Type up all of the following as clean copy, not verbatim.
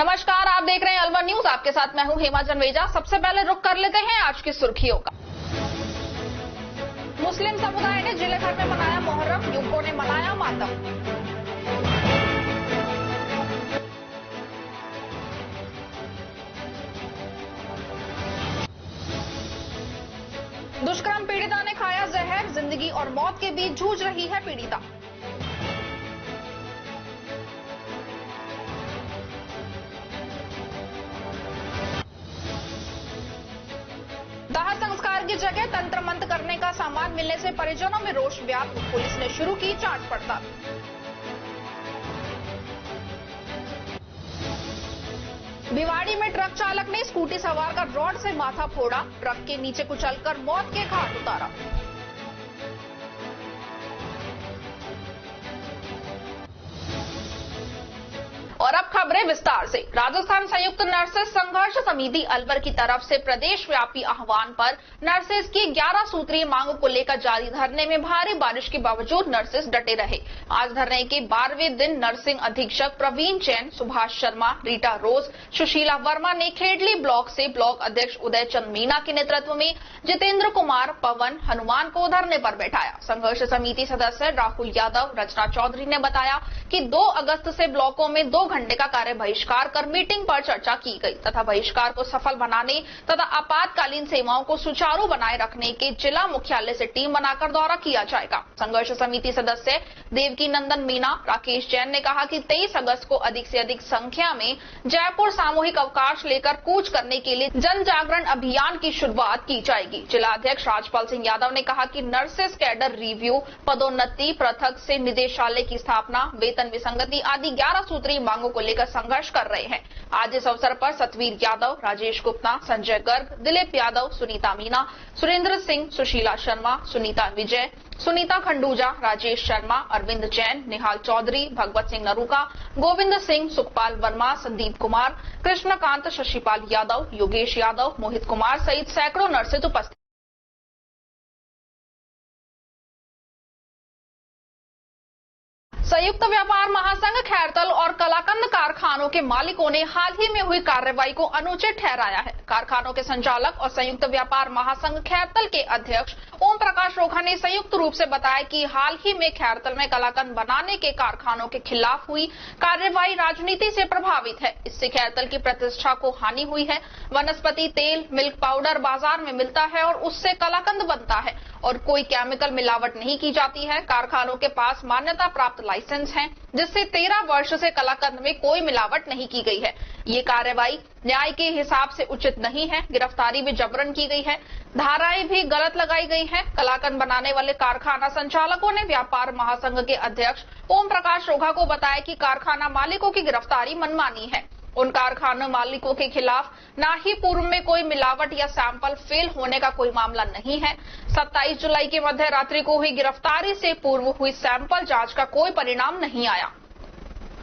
नमस्कार, आप देख रहे हैं अलवर न्यूज। आपके साथ मैं हूं हेमा जन्वेजा। सबसे पहले रुख कर लेते हैं आज की सुर्खियों का। मुस्लिम समुदाय ने जिले भर में मनाया मोहर्रम, युवकों ने मनाया मातम। दुष्कर्म पीड़िता ने खाया जहर, जिंदगी और मौत के बीच जूझ रही है पीड़िता। दाह संस्कार की जगह तंत्र मंत्र करने का सामान मिलने से परिजनों में रोष व्याप्त, पुलिस ने शुरू की जांच पड़ताल। भिवाड़ी में ट्रक चालक ने स्कूटी सवार का रॉड से माथा फोड़ा, ट्रक के नीचे कुचलकर मौत के घाट उतारा। और अब खबरें विस्तार से। राजस्थान संयुक्त नर्सेस संघर्ष समिति अलवर की तरफ से प्रदेश व्यापी आह्वान पर नर्सेस की 11 सूत्रीय मांगों को लेकर जारी धरने में भारी बारिश के बावजूद नर्सेस डटे रहे। आज धरने के 12वें दिन नर्सिंग अधीक्षक प्रवीण जैन, सुभाष शर्मा, रीटा रोज, सुशीला वर्मा ने खेडली ब्लॉक से ब्लॉक अध्यक्ष उदय चंद मीना के नेतृत्व में जितेंद्र कुमार, पवन, हनुमान को धरने पर बैठाया। संघर्ष समिति सदस्य राहुल यादव, रचना चौधरी ने बताया कि 2 अगस्त से ब्लॉकों में 2 घंटे का कार्य बहिष्कार कर मीटिंग पर चर्चा की गई तथा बहिष्कार को सफल बनाने तथा आपातकालीन सेवाओं को सुचारू बनाए रखने के जिला मुख्यालय से टीम बनाकर दौरा किया जाएगा। संघर्ष समिति सदस्य देवकी नंदन मीना, राकेश जैन ने कहा कि 23 अगस्त को अधिक से अधिक संख्या में जयपुर सामूहिक अवकाश लेकर कूच करने के लिए जन जागरण अभियान की शुरुआत की जाएगी। जिला अध्यक्ष राजपाल सिंह यादव ने कहा कि नर्सेस कैडर रिव्यू, पदोन्नति, पृथक से निदेशालय की स्थापना, वेतन विसंगति आदि 11 सूत्रीय मांगों को लेकर संघर्ष कर रहे हैं। आज इस अवसर पर सतवीर यादव, राजेश गुप्ता, संजय गर्ग, दिलीप यादव, सुनीता मीना, सुरेंद्र सिंह, सुशीला शर्मा, सुनीता विजय, सुनीता खंडूजा, राजेश शर्मा, अरविंद जैन, निहाल चौधरी, भगवत सिंह नरूका, गोविंद सिंह, सुखपाल वर्मा, संदीप कुमार, कृष्णकांत, शशिपाल यादव, योगेश यादव, मोहित कुमार सहित सैकड़ों नर्सेज उपस्थित। संयुक्त व्यापार महासंघ खैरतल और कलाकंद कारखानों के मालिकों ने हाल ही में हुई कार्रवाई को अनुचित ठहराया है। कारखानों के संचालक और संयुक्त व्यापार महासंघ खैरतल के अध्यक्ष ओम प्रकाश रोखा ने संयुक्त रूप से बताया कि हाल ही में खैरतल में कलाकंद बनाने के कारखानों के खिलाफ हुई कार्रवाई राजनीति से प्रभावित है। इससे खैरतल की प्रतिष्ठा को हानि हुई है। वनस्पति तेल, मिल्क पाउडर बाजार में मिलता है और उससे कलाकंद बनता है और कोई केमिकल मिलावट नहीं की जाती है। कारखानों के पास मान्यता प्राप्त लाइसेंस है जिससे 13 वर्ष से कलाकंद में कोई मिलावट नहीं की गई है। ये कार्रवाई न्याय के हिसाब से उचित नहीं है। गिरफ्तारी भी जबरन की गई है, धाराएं भी गलत लगाई गई है। कलाकंद बनाने वाले कारखाना संचालकों ने व्यापार महासंघ के अध्यक्ष ओम प्रकाश रोखा को बताया कि कारखाना मालिकों की गिरफ्तारी मनमानी है। उन कारखाना मालिकों के खिलाफ ना ही पूर्व में कोई मिलावट या सैंपल फेल होने का कोई मामला नहीं है। 27 जुलाई की मध्य रात्रि को हुई गिरफ्तारी से पूर्व हुई सैंपल जांच का कोई परिणाम नहीं आया।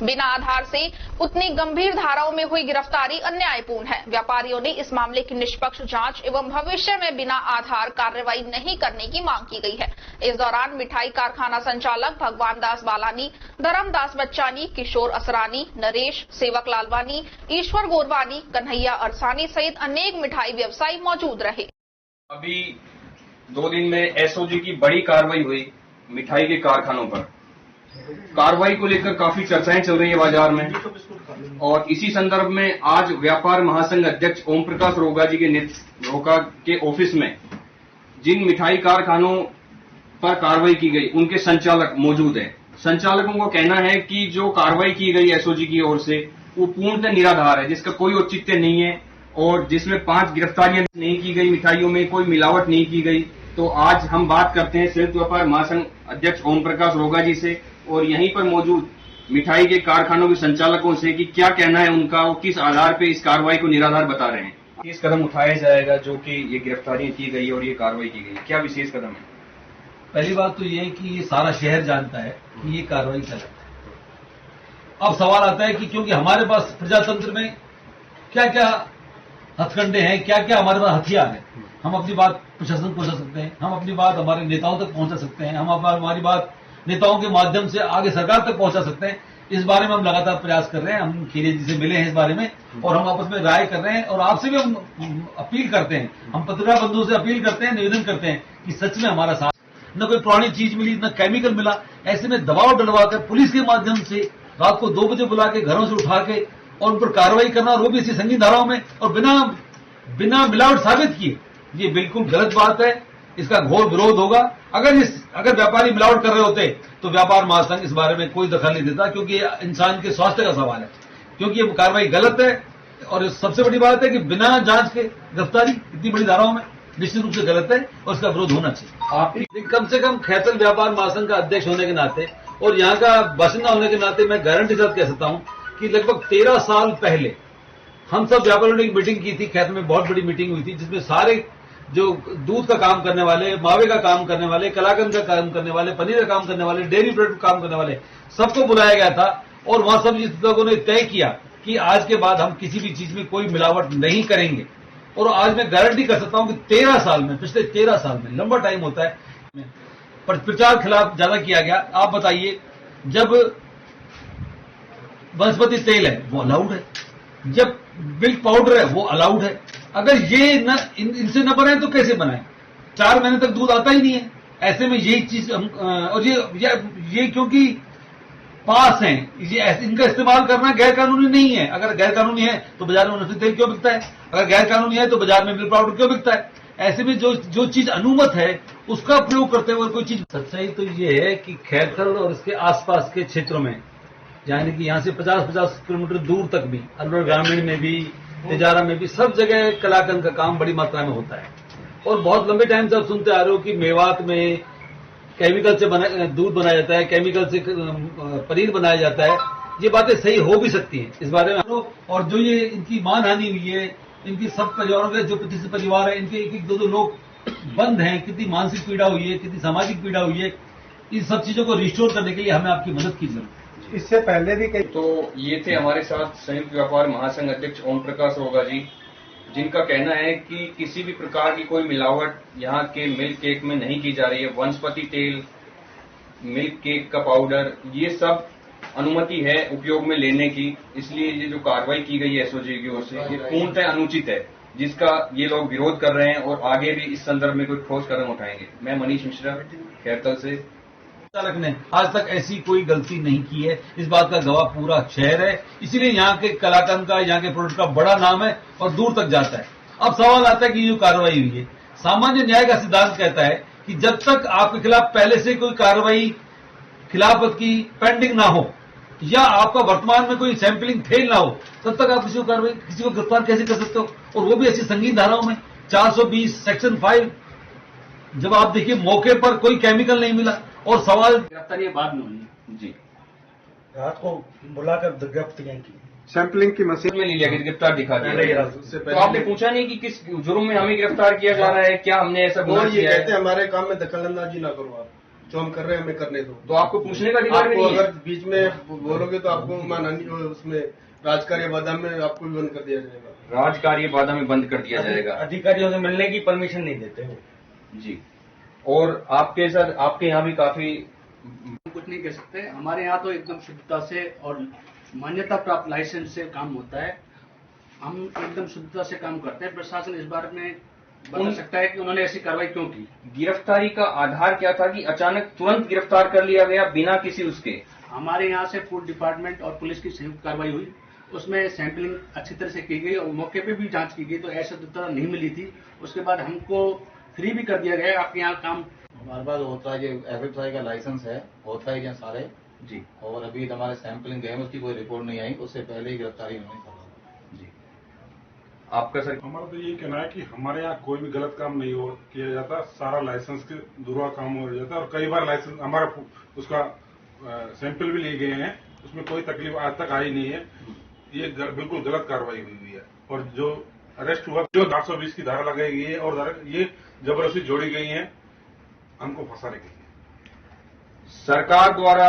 बिना आधार से उतनी गंभीर धाराओं में हुई गिरफ्तारी अन्यायपूर्ण है। व्यापारियों ने इस मामले की निष्पक्ष जांच एवं भविष्य में बिना आधार कार्रवाई नहीं करने की मांग की गई है। इस दौरान मिठाई कारखाना संचालक भगवान दास बालानी, धर्मदास बच्चानी, किशोर असरानी, नरेश, सेवक लालवानी, ईश्वर गोरवानी, कन्हैया अरसानी सहित अनेक मिठाई व्यवसायी मौजूद रहे। अभी 2 दिन में एसओजी की बड़ी कार्रवाई हुई मिठाई के कारखानों पर। कार्रवाई को लेकर काफी चर्चाएं चल रही है बाजार में और इसी संदर्भ में आज व्यापार महासंघ अध्यक्ष ओम प्रकाश रोखा जी के ऑफिस में जिन मिठाई कारखानों पर कार्रवाई की गई उनके संचालक मौजूद हैं। संचालकों का कहना है कि जो कार्रवाई की गई एसओजी की ओर से वो पूर्णतः निराधार है, जिसका कोई औचित्य नहीं है और जिसमें 5 गिरफ्तारियां नहीं की गई, मिठाइयों में कोई मिलावट नहीं की गई। तो आज हम बात करते हैं संयुक्त व्यापार महासंघ अध्यक्ष ओम प्रकाश रोखा जी से और यहीं पर मौजूद मिठाई के कारखानों के संचालकों से कि क्या कहना है उनका, वो किस आधार पे इस कार्रवाई को निराधार बता रहे हैं। किस कदम उठाया जाएगा जो कि ये गिरफ्तारी की गई और ये कार्रवाई की गई, क्या विशेष कदम है? पहली बात तो ये है कि ये सारा शहर जानता है कि ये कार्रवाई गलत है। अब सवाल आता है कि क्योंकि हमारे पास प्रजातंत्र में क्या क्या हथकंडे हैं, क्या क्या हमारे पास हथियार हैं, हम अपनी बात प्रशासन को पहुंचा सकते हैं, हम अपनी बात हमारे नेताओं तक पहुंचा सकते हैं, हम हमारी बात नेताओं के माध्यम से आगे सरकार तक पहुंचा सकते हैं, इस बारे में हम लगातार प्रयास कर रहे हैं। हम खीरे जी से मिले हैं इस बारे में और हम आपस में राय कर रहे हैं और आपसे भी हम अपील करते हैं, हम पत्रकार बंधुओं से अपील करते हैं, निवेदन करते हैं कि सच में हमारा साथ, न कोई पुरानी चीज मिली, न केमिकल मिला, ऐसे में दबाव डलवाकर पुलिस के माध्यम से रात को 2 बजे बुला के घरों से उठा के और उन पर कार्रवाई करना, और वो भी ऐसी संगीन धाराओं में और बिना मिलावट साबित किए, ये बिल्कुल गलत बात है। इसका घोर विरोध होगा। अगर व्यापारी मिलावट कर रहे होते तो व्यापार महासंघ इस बारे में कोई दखल नहीं देता, क्योंकि ये इंसान के स्वास्थ्य का सवाल है, क्योंकि ये कार्रवाई गलत है। और सबसे बड़ी बात है कि बिना जांच के गिरफ्तारी इतनी बड़ी धाराओं में निश्चित रूप से गलत है और इसका विरोध होना चाहिए। आप कम से कम खैरतल व्यापार महासंघ का अध्यक्ष होने के नाते और यहाँ का बाशिंदा होने के नाते मैं गारंटी के साथ कह सकता हूं कि लगभग 13 साल पहले हम सब व्यापारियों ने एक मीटिंग की थी। खैरतल में बहुत बड़ी मीटिंग हुई थी, जिसमें सारे जो दूध का काम करने वाले, मावे का काम करने वाले, कलाकंद का काम करने वाले, पनीर का काम करने वाले, डेयरी प्रोडक्ट का काम करने वाले, सबको बुलाया गया था। और वहां सब जिस लोगों ने तय किया कि आज के बाद हम किसी भी चीज में कोई मिलावट नहीं करेंगे। और आज मैं गारंटी कर सकता हूं कि 13 साल में, पिछले 13 साल में, लंबा टाइम होता है, पर प्रचार खिलाफ ज्यादा किया गया। आप बताइए, जब वनस्पति तेल है वो अलाउड है, जब मिल्क पाउडर है वो अलाउड है, अगर ये इनसे न बनाए तो कैसे बनाए? 4 महीने तक दूध आता ही नहीं है। ऐसे में यही चीज हम और ये क्योंकि पास हैं, ये इनका इस्तेमाल करना गैर कानूनी नहीं है। अगर गैर कानूनी है तो बाजार में वनस्पति तेल क्यों बिकता है? अगर गैर कानूनी है तो बाजार में मिल्क पाउडर क्यों बिकता है? ऐसे में जो चीज अनुमत है उसका प्रयोग करते हुए कोई चीज। सच्चाई तो ये है कि खैरथल और इसके आसपास के क्षेत्रों में, यानी कि यहाँ से 50-50 किलोमीटर दूर तक भी, अलवर ग्रामीण में भी, तिजारा में भी, सब जगह कलाकंद का काम बड़ी मात्रा में होता है। और बहुत लंबे टाइम से आप सुनते आ रहे हो कि मेवात में केमिकल से दूध बनाया जाता है, केमिकल से पनीर बनाया जाता है। ये बातें सही हो भी सकती हैं, इस बारे में। और जो ये इनकी मानहानि हुई है, इनकी सब परिवारों के जो 25 परिवार है, इनके 1-2 लोग बंद हैं, कितनी मानसिक पीड़ा हुई है, कितनी सामाजिक पीड़ा हुई है, इन सब चीजों को रिस्टोर करने के लिए हमें आपकी मदद की जरूरत है। इससे पहले भी कई तो ये थे हमारे साथ संयुक्त व्यापार महासंघ अध्यक्ष ओम प्रकाश रोगा जी, जिनका कहना है कि किसी भी प्रकार की कोई मिलावट यहाँ के मिल्क केक में नहीं की जा रही है। वनस्पति तेल, मिल्क केक का पाउडर, ये सब अनुमति है उपयोग में लेने की। इसलिए ये जो कार्रवाई की गई है एसओजी की ओर से, ये पूर्णतः अनुचित है, जिसका ये लोग विरोध कर रहे हैं और आगे भी इस संदर्भ में कोई ठोस कदम उठाएंगे। मैं मनीष मिश्रा, खैरतल से। चालक ने आज तक ऐसी कोई गलती नहीं की है, इस बात का गवाह पूरा शहर है। इसीलिए यहाँ के कलाकंद का, यहाँ के प्रोडक्ट का बड़ा नाम है और दूर तक जाता है। अब सवाल आता है कि जो कार्रवाई हुई है, सामान्य न्याय का सिद्धांत कहता है कि जब तक आपके खिलाफ पहले से कोई कार्रवाई खिलाफत की पेंडिंग ना हो या आपका वर्तमान में कोई सैंपलिंग फेल ना हो, तब तक आप किसी को गिरफ्तार कैसे कर सकते हो? और वो भी ऐसी संगीन धाराओं में 420 सेक्शन 5। जब आप देखिए मौके पर कोई केमिकल नहीं मिला और सवाल गिरफ्तारी बाद में हुई जी, रात को बुलाकर गिरफ्तारियां की, सैंपलिंग की मशीन में लिया, गिरफ्तार दिखा दिया। तो आपने पूछा नहीं कि किस जुर्म में हमें गिरफ्तार किया जा रहा है? क्या हमने ऐसा गुनाह किया है? कहते हैं हमारे काम में दखलंदाजी ना करो, आप जो हम कर रहे हैं हमें करने दो। तो आपको पूछने का अधिकार आपको नहीं है? अगर बीच में बोलोगे तो आपको मानहानि उसमें राजकार्य बाधा में आपको भी बंद कर दिया जाएगा। राजकार्य बाधा में बंद कर दिया जाएगा। अधिकारियों से मिलने की परमिशन नहीं देते हो जी। और आपके सर, आपके यहाँ भी काफी कुछ नहीं कह सकते। हमारे यहाँ तो एकदम शुद्धता से और मान्यता प्राप्त लाइसेंस से काम होता है। हम एकदम शुद्धता से काम करते हैं। प्रशासन इस बारे में बता सकता है कि उन्होंने ऐसी कार्रवाई क्यों की। गिरफ्तारी का आधार क्या था कि अचानक तुरंत गिरफ्तार कर लिया गया बिना किसी उसके? हमारे यहाँ से फूड डिपार्टमेंट और पुलिस की संयुक्त कार्रवाई हुई, उसमें सैंपलिंग अच्छी तरह से की गई और मौके पे भी जांच की गई, तो ऐसा शुद्धता नहीं मिली थी। उसके बाद हमको फ्री भी कर दिया गया। आपके यहाँ काम हमारे पास होता है, जो FSI का लाइसेंस है, होता है यहाँ सारे जी। और अभी हमारे सैंपलिंग गए, उसकी कोई रिपोर्ट नहीं आई, उससे पहले ही गिरफ्तारी उन्होंने कर जी। आपका सर? हमारा तो यही कहना है कि हमारे यहाँ कोई भी गलत काम नहीं किया जाता, सारा लाइसेंस के दुरुआ काम हो जाता है। और कई बार लाइसेंस हमारा उसका सैंपल भी लिए गए हैं, उसमें कोई तकलीफ आज तक आई नहीं है। ये बिल्कुल गलत कार्रवाई हुई है। और जो अरेस्ट हुआ, जो 420 की धारा लगाई गई है और ये जबरदस्ती जोड़ी गई है हमको फंसाने के लिए। सरकार द्वारा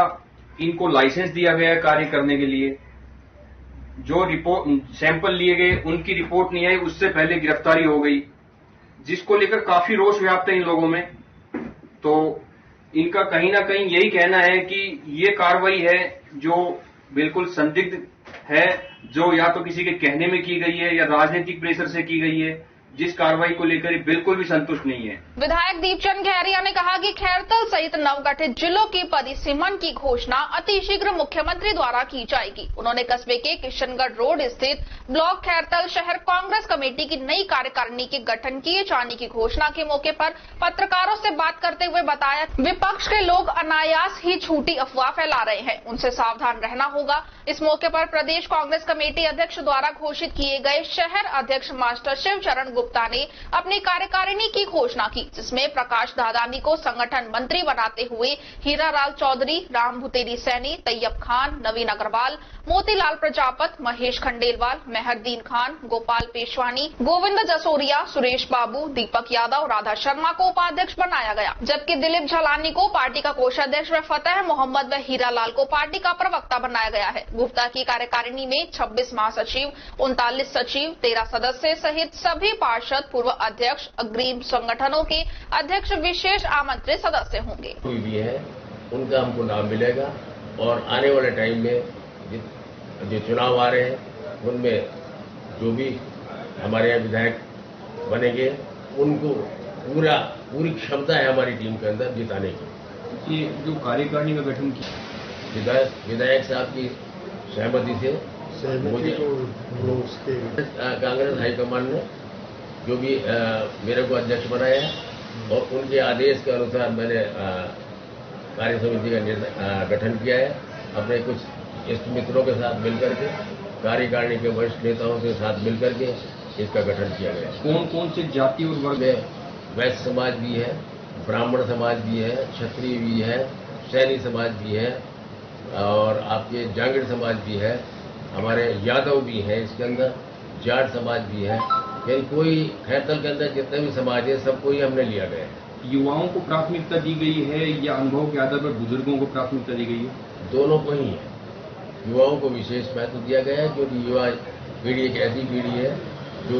इनको लाइसेंस दिया गया कार्य करने के लिए, जो रिपोर्ट सैंपल लिए गए उनकी रिपोर्ट नहीं आई, उससे पहले गिरफ्तारी हो गई, जिसको लेकर काफी रोष व्याप्त है इन लोगों में। तो इनका कहीं ना कहीं यही कहना है कि ये कार्रवाई है जो बिल्कुल संदिग्ध है, जो या तो किसी के कहने में की गई है या राजनीतिक प्रेशर से की गई है, जिस कार्रवाई को लेकर बिल्कुल भी संतुष्ट नहीं है। विधायक दीपचंद खैरिया ने कहा कि खैरतल सहित नवगठित जिलों की परिसीमन की घोषणा अतिशीघ्र मुख्यमंत्री द्वारा की जाएगी। उन्होंने कस्बे के किशनगढ़ रोड स्थित ब्लॉक खैरतल शहर कांग्रेस कमेटी की नई कार्यकारिणी के गठन किए जाने की घोषणा के मौके पर पत्रकारों से बात करते हुए बताया, विपक्ष के लोग अनायास ही झूठी अफवाह फैला रहे हैं, उनसे सावधान रहना होगा। इस मौके पर प्रदेश कांग्रेस कमेटी अध्यक्ष द्वारा घोषित किए गए शहर अध्यक्ष मास्टर शिवचरण गुप्ता ने अपनी कार्यकारिणी की घोषणा की, जिसमें प्रकाश दादानी को संगठन मंत्री बनाते हुए हीरालाल चौधरी, राम भुतेरी सैनी, तैयब खान, नवीन अग्रवाल, मोतीलाल प्रजापत, महेश खंडेलवाल, मेहरदीन खान, गोपाल पेशवानी, गोविंद जसोरिया, सुरेश बाबू, दीपक यादव, राधा शर्मा को उपाध्यक्ष बनाया गया, जबकि दिलीप झलानी को पार्टी का कोषाध्यक्ष व फतेह मोहम्मद व हीरालाल को पार्टी का प्रवक्ता बनाया गया है। गुप्ता की कार्यकारिणी में 26 महासचिव, 39 सचिव, 13 सदस्य सहित सभी पार्षद, पूर्व अध्यक्ष, अग्रिम संगठनों के अध्यक्ष विशेष आमंत्रित सदस्य होंगे। कोई भी है उनका हमको नाम मिलेगा और आने वाले टाइम में जो चुनाव आ रहे हैं उनमें जो भी हमारे यहाँ विधायक बनेंगे उनको पूरी क्षमता है हमारी टीम के अंदर जिताने की। ये जो कार्यकारिणी का गठन किया विधायक साहब की सहमति से मुझे कांग्रेस हाईकमान ने जो भी मेरे को अध्यक्ष बनाया है और उनके आदेश के अनुसार मैंने कार्य समिति का गठन किया है। अपने कुछ इष्ट मित्रों के साथ मिलकर के, कार्यकारिणी के वरिष्ठ नेताओं के साथ मिलकर के इसका गठन किया गया। कौन कौन से जाति और वर्ग में वैश्य समाज भी है, ब्राह्मण समाज भी है, क्षत्रिय भी है, सैनी समाज भी है और आपके जांगड़ समाज भी है, हमारे यादव भी है, इसके अंदर जाट समाज भी है। यानी कोई खैरतल के अंदर जितने भी समाज है सबको ही हमने लिया गया है। युवाओं को प्राथमिकता दी गई है या अनुभव के आधार पर बुजुर्गों को प्राथमिकता दी गई है? दोनों को ही है। युवाओं को विशेष महत्व दिया गया है क्योंकि युवा पीढ़ी एक ऐसी पीढ़ी है जो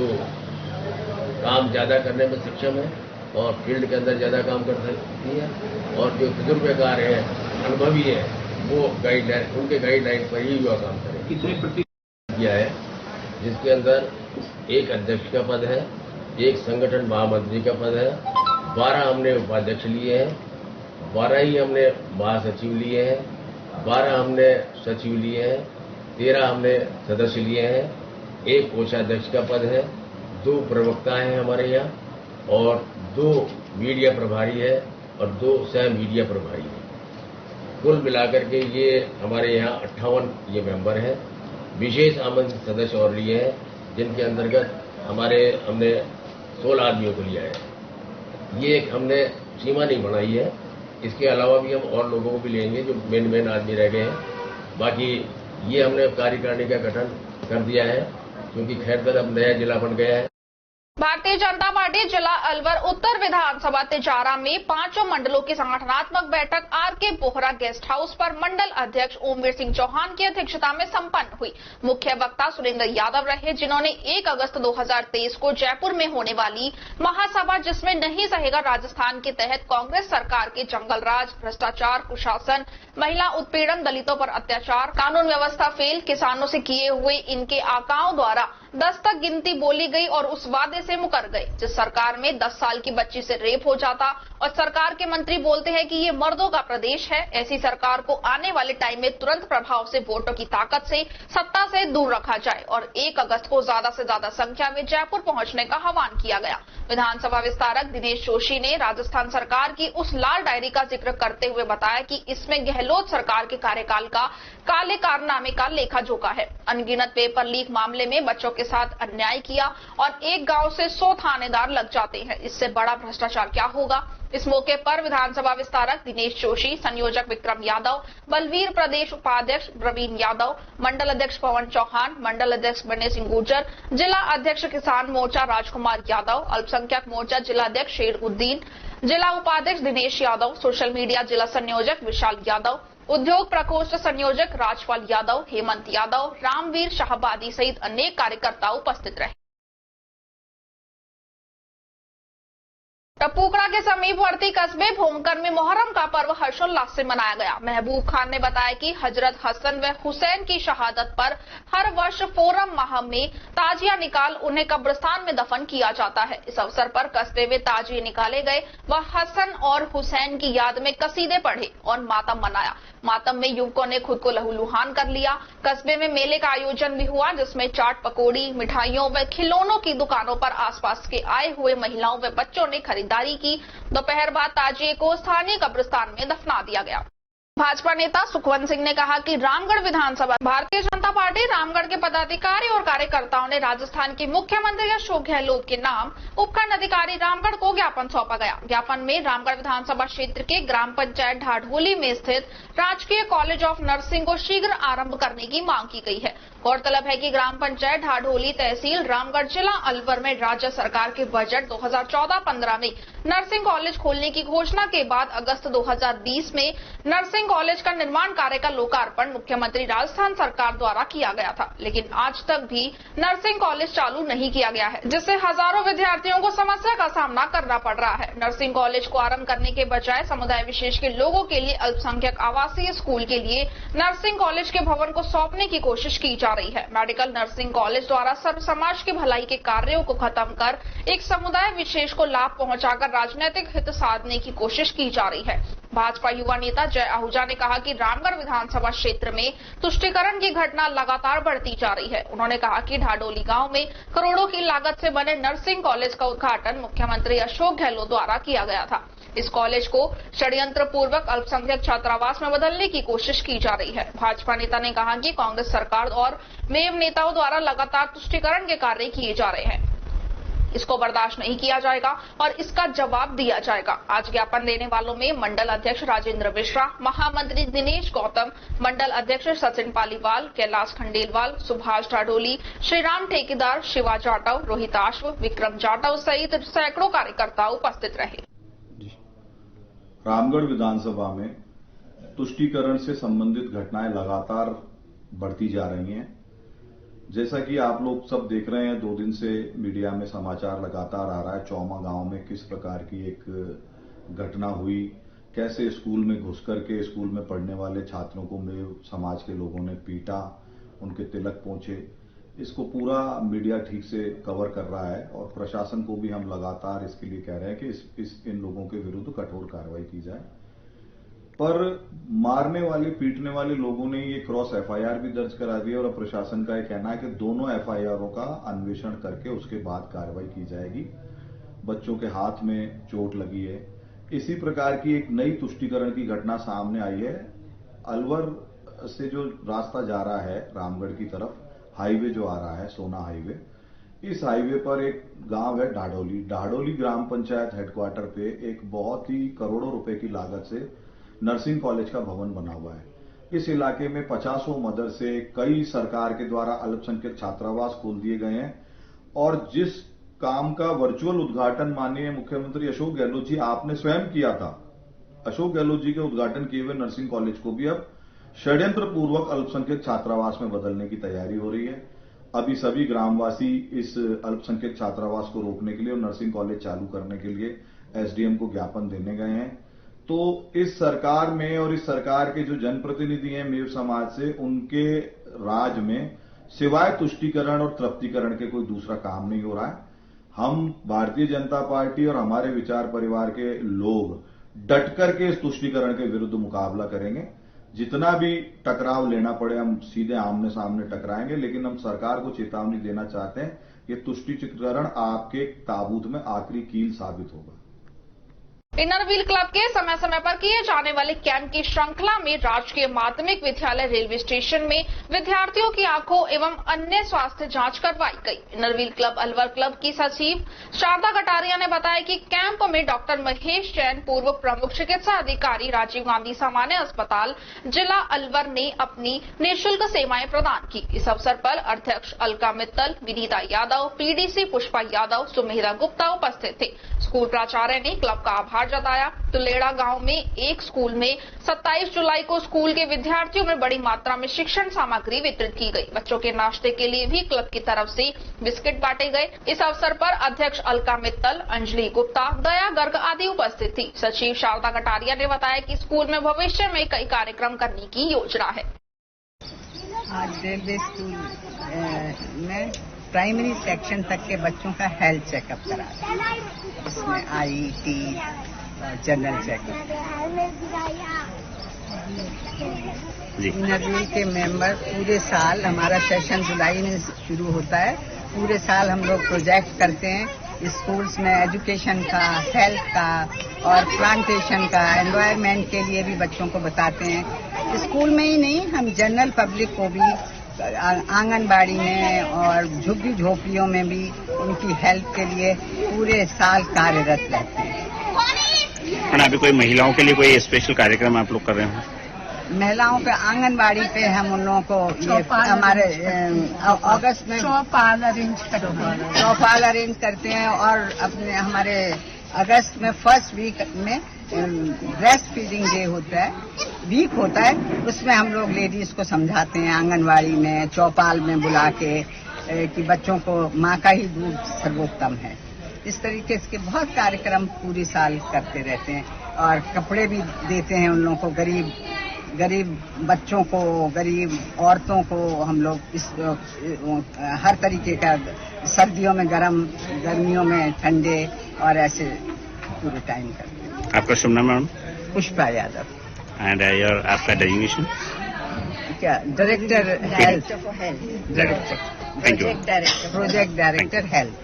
काम ज्यादा करने में सक्षम है और फील्ड के अंदर ज्यादा काम कर सकती है, और जो तजुर्बेकार है, अनुभवी है, वो गाइडलाइन, उनके गाइडलाइन पर ही युवा काम करें। कितने प्रतिशत किया है जिसके अंदर एक अध्यक्ष का पद है, एक संगठन महामंत्री का पद है, 12 हमने उपाध्यक्ष लिए हैं, 12 ही हमने महासचिव लिए हैं, 12 हमने सचिव लिए हैं, 13 हमने सदस्य लिए हैं, एक कोषाध्यक्ष का पद है, 2 प्रवक्ता हैं हमारे यहाँ और 2 मीडिया प्रभारी है और 2 सह मीडिया प्रभारी है। कुल मिलाकर के ये हमारे यहाँ 58 ये मेंबर हैं। विशेष आमंत्रित सदस्य और लिए हैं जिनके अंतर्गत हमने 16 आदमियों को लिया है। ये एक हमने सीमा नहीं बनाई है, इसके अलावा भी हम और लोगों को भी लेंगे जो मेन आदमी रह गए हैं। बाकी ये हमने कार्यकारिणी का गठन कर दिया है क्योंकि खैरतल अब नया जिला बन गया है। भारतीय जनता पार्टी जिला अलवर उत्तर विधानसभा तिजारा में 5 मंडलों की संगठनात्मक बैठक आरके बोहरा गेस्ट हाउस पर मंडल अध्यक्ष ओमवीर सिंह चौहान की अध्यक्षता में संपन्न हुई। मुख्य वक्ता सुरेंद्र यादव रहे, जिन्होंने 1 अगस्त 2023 को जयपुर में होने वाली महासभा, जिसमें नहीं सहेगा राजस्थान के तहत कांग्रेस सरकार के जंगलराज, भ्रष्टाचार, कुशासन, महिला उत्पीड़न, दलितों पर अत्याचार, कानून व्यवस्था फेल, किसानों से किए हुए इनके आकाओं द्वारा 10 तक गिनती बोली गई और उस वादे से मुकर गए जिस सरकार में 10 साल की बच्ची से रेप हो जाता और सरकार के मंत्री बोलते हैं कि ये मर्दों का प्रदेश है। ऐसी सरकार को आने वाले टाइम में तुरंत प्रभाव से वोटों की ताकत से सत्ता से दूर रखा जाए और 1 अगस्त को ज्यादा से ज्यादा संख्या में जयपुर पहुंचने का आह्वान किया गया। विधानसभा विस्तारक दिनेश जोशी ने राजस्थान सरकार की उस लाल डायरी का जिक्र करते हुए बताया कि इसमें गहलोत सरकार के कार्यकाल का काले कारनामे का लेखा जोखा है। अनगिनत पेपर लीक मामले में बच्चों के साथ अन्याय किया और एक गांव से 100 थानेदार लग जाते हैं, इससे बड़ा भ्रष्टाचार क्या होगा। इस मौके पर विधानसभा विस्तारक दिनेश जोशी, संयोजक विक्रम यादव, बलवीर प्रदेश उपाध्यक्ष प्रवीण यादव, मंडल अध्यक्ष पवन चौहान, मंडल अध्यक्ष बने सिंह गुर्जर, जिला अध्यक्ष किसान मोर्चा राजकुमार यादव, अल्पसंख्यक मोर्चा जिला अध्यक्ष शेरउद्दीन, जिला उपाध्यक्ष दिनेश यादव, सोशल मीडिया जिला संयोजक विशाल यादव, उद्योग प्रकोष्ठ संयोजक राजपाल यादव, हेमंत यादव, रामवीर शाहबादी सहित अनेक कार्यकर्ता उपस्थित रहे। टप्पूकड़ा के समीपवर्ती कस्बे भूमकर में मोहर्रम का पर्व हर्षोल्लास से मनाया गया। महबूब खान ने बताया कि हजरत हसन व हुसैन की शहादत पर हर वर्ष फोरम माह में ताजिया निकाल उन्हें कब्रिस्तान में दफन किया जाता है। इस अवसर पर कस्बे में ताजिए निकाले गए व हसन और हुसैन की याद में कसीदे पढ़े और मातम मनाया। मातम में युवकों ने खुद को लहूलुहान कर लिया। कस्बे में मेले का आयोजन भी हुआ, जिसमें चाट पकौड़ी, मिठाइयों व खिलौनों की दुकानों पर आसपास के आए हुए महिलाओं व बच्चों ने खरीदारी की। दोपहर बाद ताजिए को स्थानीय कब्रिस्तान में दफना दिया गया। भाजपा नेता सुखवंत सिंह ने कहा कि रामगढ़ विधानसभा भारतीय जनता पार्टी रामगढ़ के पदाधिकारी और कार्यकर्ताओं ने राजस्थान के मुख्यमंत्री अशोक गहलोत के नाम उपखंड अधिकारी रामगढ़ को ज्ञापन सौंपा गया। ज्ञापन में रामगढ़ विधानसभा क्षेत्र के ग्राम पंचायत ढाढोली में स्थित राजकीय कॉलेज ऑफ नर्सिंग को शीघ्र आरंभ करने की मांग की गई है। गौरतलब है कि ग्राम पंचायत ढाढोली तहसील रामगढ़ जिला अलवर में राज्य सरकार के बजट 2014-15 में नर्सिंग कॉलेज खोलने की घोषणा के बाद अगस्त 2020 में नर्सिंग कॉलेज का निर्माण कार्य का लोकार्पण मुख्यमंत्री राजस्थान सरकार द्वारा किया गया था, लेकिन आज तक भी नर्सिंग कॉलेज चालू नहीं किया गया है, जिससे हजारों विद्यार्थियों को समस्या का सामना करना पड़ रहा है। नर्सिंग कॉलेज को आरंभ करने के बजाय समुदाय विशेष के लोगों के लिए अल्पसंख्यक आवासीय स्कूल के लिए नर्सिंग कॉलेज के भवन को सौंपने की कोशिश की जा रही है। मेडिकल नर्सिंग कॉलेज द्वारा सर्व समाज की भलाई के कार्यों को खत्म कर एक समुदाय विशेष को लाभ पहुंचाकर राजनीतिक हित साधने की कोशिश की जा रही है। भाजपा युवा नेता जय आहूजा ने कहा कि रामगढ़ विधानसभा क्षेत्र में तुष्टीकरण की घटना लगातार बढ़ती जा रही है। उन्होंने कहा कि ढाढोली गांव में करोड़ों की लागत से बने नर्सिंग कॉलेज का उद्घाटन मुख्यमंत्री अशोक गहलोत द्वारा किया गया था। इस कॉलेज को षड्यंत्र पूर्वक अल्पसंख्यक छात्रावास में बदलने की कोशिश की जा रही है। भाजपा नेता ने कहा कि कांग्रेस सरकार और मेव नेताओं द्वारा लगातार तुष्टीकरण के कार्य किए जा रहे हैं। इसको बर्दाश्त नहीं किया जाएगा और इसका जवाब दिया जाएगा। आज ज्ञापन देने वालों में मंडल अध्यक्ष राजेंद्र मिश्रा, महामंत्री दिनेश गौतम, मंडल अध्यक्ष सचिन पालीवाल, कैलाश खंडेलवाल, सुभाष ढाढोली, श्रीराम ठेकेदार, शिवा जाटव, रोहिताश्व, विक्रम जाटव सहित सैकड़ों कार्यकर्ता उपस्थित रहे। रामगढ़ विधानसभा में तुष्टीकरण से संबंधित घटनाएं लगातार बढ़ती जा रही हैं। जैसा कि आप लोग सब देख रहे हैं, 2 दिन से मीडिया में समाचार लगातार आ रहा है। चौमा गांव में किस प्रकार की एक घटना हुई, कैसे स्कूल में घुस करके स्कूल में पढ़ने वाले छात्रों को मेव समाज के लोगों ने पीटा, उनके तिलक पहुंचे। इसको पूरा मीडिया ठीक से कवर कर रहा है और प्रशासन को भी हम लगातार इसके लिए कह रहे हैं कि इन लोगों के विरुद्ध कठोर कार्रवाई की जाए। पर मारने वाले, पीटने वाले लोगों ने ये क्रॉस एफआईआर भी दर्ज करा दी और प्रशासन का यह कहना है कि दोनों एफआईआरों का अन्वेषण करके उसके बाद कार्रवाई की जाएगी। बच्चों के हाथ में चोट लगी है। इसी प्रकार की एक नई तुष्टीकरण की घटना सामने आई है। अलवर से जो रास्ता जा रहा है रामगढ़ की तरफ, हाईवे जो आ रहा है, सोना हाईवे, इस हाईवे पर एक गांव है ढाढोली। ढाढोली ग्राम पंचायत हेडक्वार्टर पे एक बहुत ही करोड़ों रुपए की लागत से नर्सिंग कॉलेज का भवन बना हुआ है। इस इलाके में 50 मदरसे, कई सरकार के द्वारा अल्पसंख्यक छात्रावास खोल दिए गए हैं और जिस काम का वर्चुअल उद्घाटन माननीय मुख्यमंत्री अशोक गहलोत जी आपने स्वयं किया था, अशोक गहलोत जी के उद्घाटन किए हुए नर्सिंग कॉलेज को भी अब षड्यंत्र पूर्वक अल्पसंख्यक छात्रावास में बदलने की तैयारी हो रही है। अभी सभी ग्रामवासी इस अल्पसंख्यक छात्रावास को रोकने के लिए और नर्सिंग कॉलेज चालू करने के लिए एसडीएम को ज्ञापन देने गए हैं। तो इस सरकार में और इस सरकार के जो जनप्रतिनिधि हैं मेव समाज से, उनके राज में सिवाय तुष्टीकरण और तृप्तिकरण के कोई दूसरा काम नहीं हो रहा है। हम भारतीय जनता पार्टी और हमारे विचार परिवार के लोग डट करके इस तुष्टीकरण के विरुद्ध मुकाबला करेंगे। जितना भी टकराव लेना पड़े हम सीधे आमने सामने टकराएंगे, लेकिन हम सरकार को चेतावनी देना चाहते हैं कि तुष्टीकरण आपके ताबूत में आखिरी कील साबित होगा। इनर व्हील क्लब के समय समय पर किए जाने वाले कैंप की श्रृंखला में राजकीय माध्यमिक विद्यालय रेलवे स्टेशन में विद्यार्थियों की आंखों एवं अन्य स्वास्थ्य जांच करवाई गई। Inner wheel club Alwar club की सचिव शारदा कटारिया ने बताया कि कैंप में डॉक्टर महेश जैन, पूर्व प्रमुख चिकित्सा अधिकारी, राजीव गांधी सामान्य अस्पताल जिला अलवर ने अपनी निःशुल्क सेवाएं प्रदान की। इस अवसर पर अध्यक्ष अलका मित्तल, विनीता यादव, पीडीसी पुष्पा यादव, सुमेधा गुप्ता उपस्थित थे। स्कूल प्राचार्य ने क्लब का आभार जताया। तुलेड़ा गांव में एक स्कूल में 27 जुलाई को स्कूल के विद्यार्थियों में बड़ी मात्रा में शिक्षण सामग्री वितरित की गई। बच्चों के नाश्ते के लिए भी क्लब की तरफ से बिस्किट बांटे गए। इस अवसर पर अध्यक्ष अलका मित्तल, अंजलि गुप्ता, दया गर्ग आदि उपस्थित थी। सचिव शारदा कटारिया ने बताया कि स्कूल में भविष्य में कई कार्यक्रम करने की योजना है। आज रेलवे स्कूल में प्राइमरी सेक्शन तक के बच्चों का हेल्थ चेकअप करा, इसमें IET और जनरल चेकअप। इनरव्हील के मेंबर पूरे साल, हमारा सेशन जुलाई में शुरू होता है, पूरे साल हम लोग प्रोजेक्ट करते हैं स्कूल्स में एजुकेशन का, हेल्थ का और प्लांटेशन का, एनवायरनमेंट के लिए भी बच्चों को बताते हैं। स्कूल में ही नहीं, हम जनरल पब्लिक को भी आंगनबाड़ी में और झुग्गी झोपड़ियों में भी उनकी हेल्प के लिए पूरे साल कार्यरत रहते हैं। अभी कोई महिलाओं के लिए कोई स्पेशल कार्यक्रम आप लोग कर रहे हैं? महिलाओं पे आंगनबाड़ी पे हम उन लोगों को ये हमारे अगस्त में चौपाल अरेंज करते हैं और अपने हमारे अगस्त में फर्स्ट वीक में ब्रेस्ट फीडिंग डे होता है, वीक होता है, उसमें हम लोग लेडीज को समझाते हैं आंगनबाड़ी में, चौपाल में बुला के कि बच्चों को माँ का ही दूध सर्वोत्तम है। इस तरीके से बहुत कार्यक्रम पूरी साल करते रहते हैं और कपड़े भी देते हैं उन लोगों को, गरीब बच्चों को, गरीब औरतों को हम लोग इस हर तरीके का, सर्दियों में गर्म, गर्मियों में ठंडे और ऐसे पूरे टाइम करते हैं। आपका शुभ नाम मैम? पुष्पा यादव। एंड आपका डेजिग्नेशन? क्या? Director health. Project director health.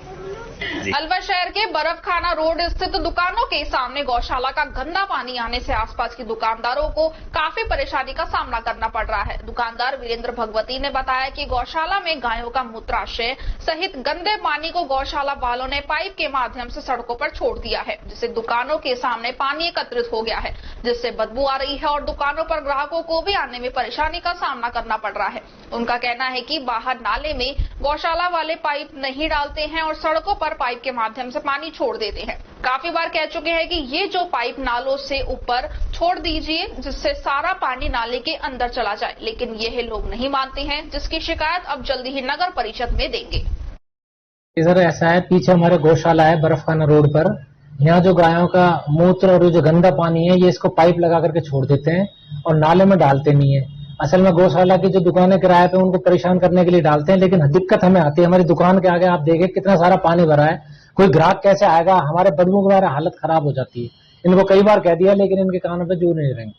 Alwar शहर के बर्फखाना रोड स्थित दुकानों के सामने गौशाला का गंदा पानी आने से आसपास के दुकानदारों को काफी परेशानी का सामना करना पड़ रहा है। दुकानदार वीरेंद्र भगवती ने बताया कि गौशाला में गायों का मूत्राशय सहित गंदे पानी को गौशाला वालों ने पाइप के माध्यम से सड़कों पर छोड़ दिया है, जिससे दुकानों के सामने पानी एकत्रित हो गया है, जिससे बदबू आ रही है और दुकानों पर ग्राहकों को भी आने में परेशानी का सामना करना पड़ रहा है। उनका कहना है कि बाहर नाले में गौशाला वाले पाइप नहीं डालते हैं और सड़कों पर पाइप के माध्यम से पानी छोड़ देते हैं। काफी बार कह चुके हैं कि ये जो पाइप नालों से ऊपर छोड़ दीजिए जिससे सारा पानी नाले के अंदर चला जाए, लेकिन ये लोग नहीं मानते हैं, जिसकी शिकायत अब जल्दी ही नगर परिषद में देंगे। इधर ऐसा है, पीछे हमारे गौशाला है बर्फखाना रोड पर, यहाँ जो गायों का मूत्र और जो गंदा पानी है ये इसको पाइप लगा करके छोड़ देते हैं और नाले में डालते नहीं है। असल में गौशाला की जो दुकानें किराए पे उनको परेशान करने के लिए डालते हैं, लेकिन दिक्कत हमें आती है। हमारी दुकान के आगे आप देखें कितना सारा पानी भरा है, कोई ग्राहक कैसे आएगा, हमारे बदबू के द्वारा हालत खराब हो जाती है। इनको कई बार कह दिया लेकिन इनके कानों पे जू नहीं रहेंगे।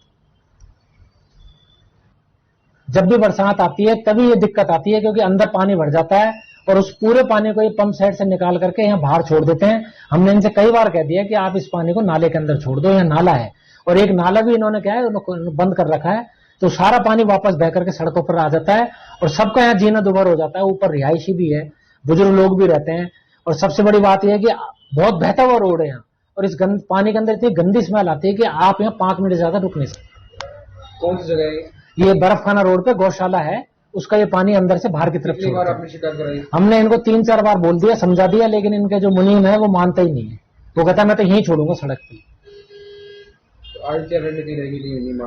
जब भी बरसात आती है तभी ये दिक्कत आती है, क्योंकि अंदर पानी भर जाता है और उस पूरे पानी को ये पंप सेट से निकाल करके यहाँ बाहर छोड़ देते हैं। हमने इनसे कई बार कह दिया कि आप इस पानी को नाले के अंदर छोड़ दो, यहाँ नाला है और एक नाला भी इन्होंने क्या है बंद कर रखा है, तो सारा पानी वापस बह करके सड़कों पर आ जाता है और सबका यहाँ जीना दुभर हो जाता है। ऊपर रिहायशी भी है, बुजुर्ग लोग भी रहते हैं और सबसे बड़ी बात यह है कि बहुत बहता हुआ रोड है यहाँ और इस पानी के अंदर इतनी गंदी स्मेल आती है कि आप यहाँ 5 मिनट ज्यादा रुक नहीं सकते। कौन सी जगह है ये? बर्फखाना रोड पे गौशाला है, उसका ये पानी अंदर से बाहर की तरफ छोड़ता है। शिकायत कराई? हमने इनको 3-4 बार बोल दिया, समझा दिया, लेकिन इनके जो मुनीम है वो मानते ही नहीं है। वो कहता है मैं तो यहीं छोड़ूंगा सड़क पे।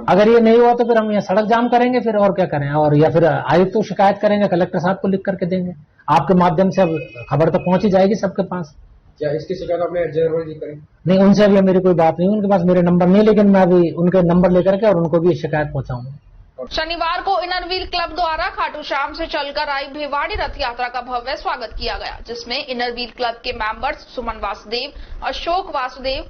अगर ये नहीं हुआ तो फिर हम यहाँ सड़क जाम करेंगे फिर, और क्या करें, और या फिर आयुक्त को शिकायत करेंगे, कलेक्टर साहब को लिख करके देंगे। आपके माध्यम से अब खबर तो पहुंच ही जाएगी सबके पास। क्या इसकी शिकायत आपने जनरल करें? नहीं, उनसे अभी मेरी कोई बात नहीं, उनके पास मेरे नंबर नहीं, लेकिन मैं अभी उनके नंबर लेकर के और उनको भी शिकायत पहुंचाऊंगा। शनिवार को इनरव्हील क्लब द्वारा खाटू श्याम से चलकर आई भिवाड़ी रथ यात्रा का भव्य स्वागत किया गया, जिसमें इनरव्हील क्लब के मेंबर्स सुमन वासुदेव, अशोक वासुदेव,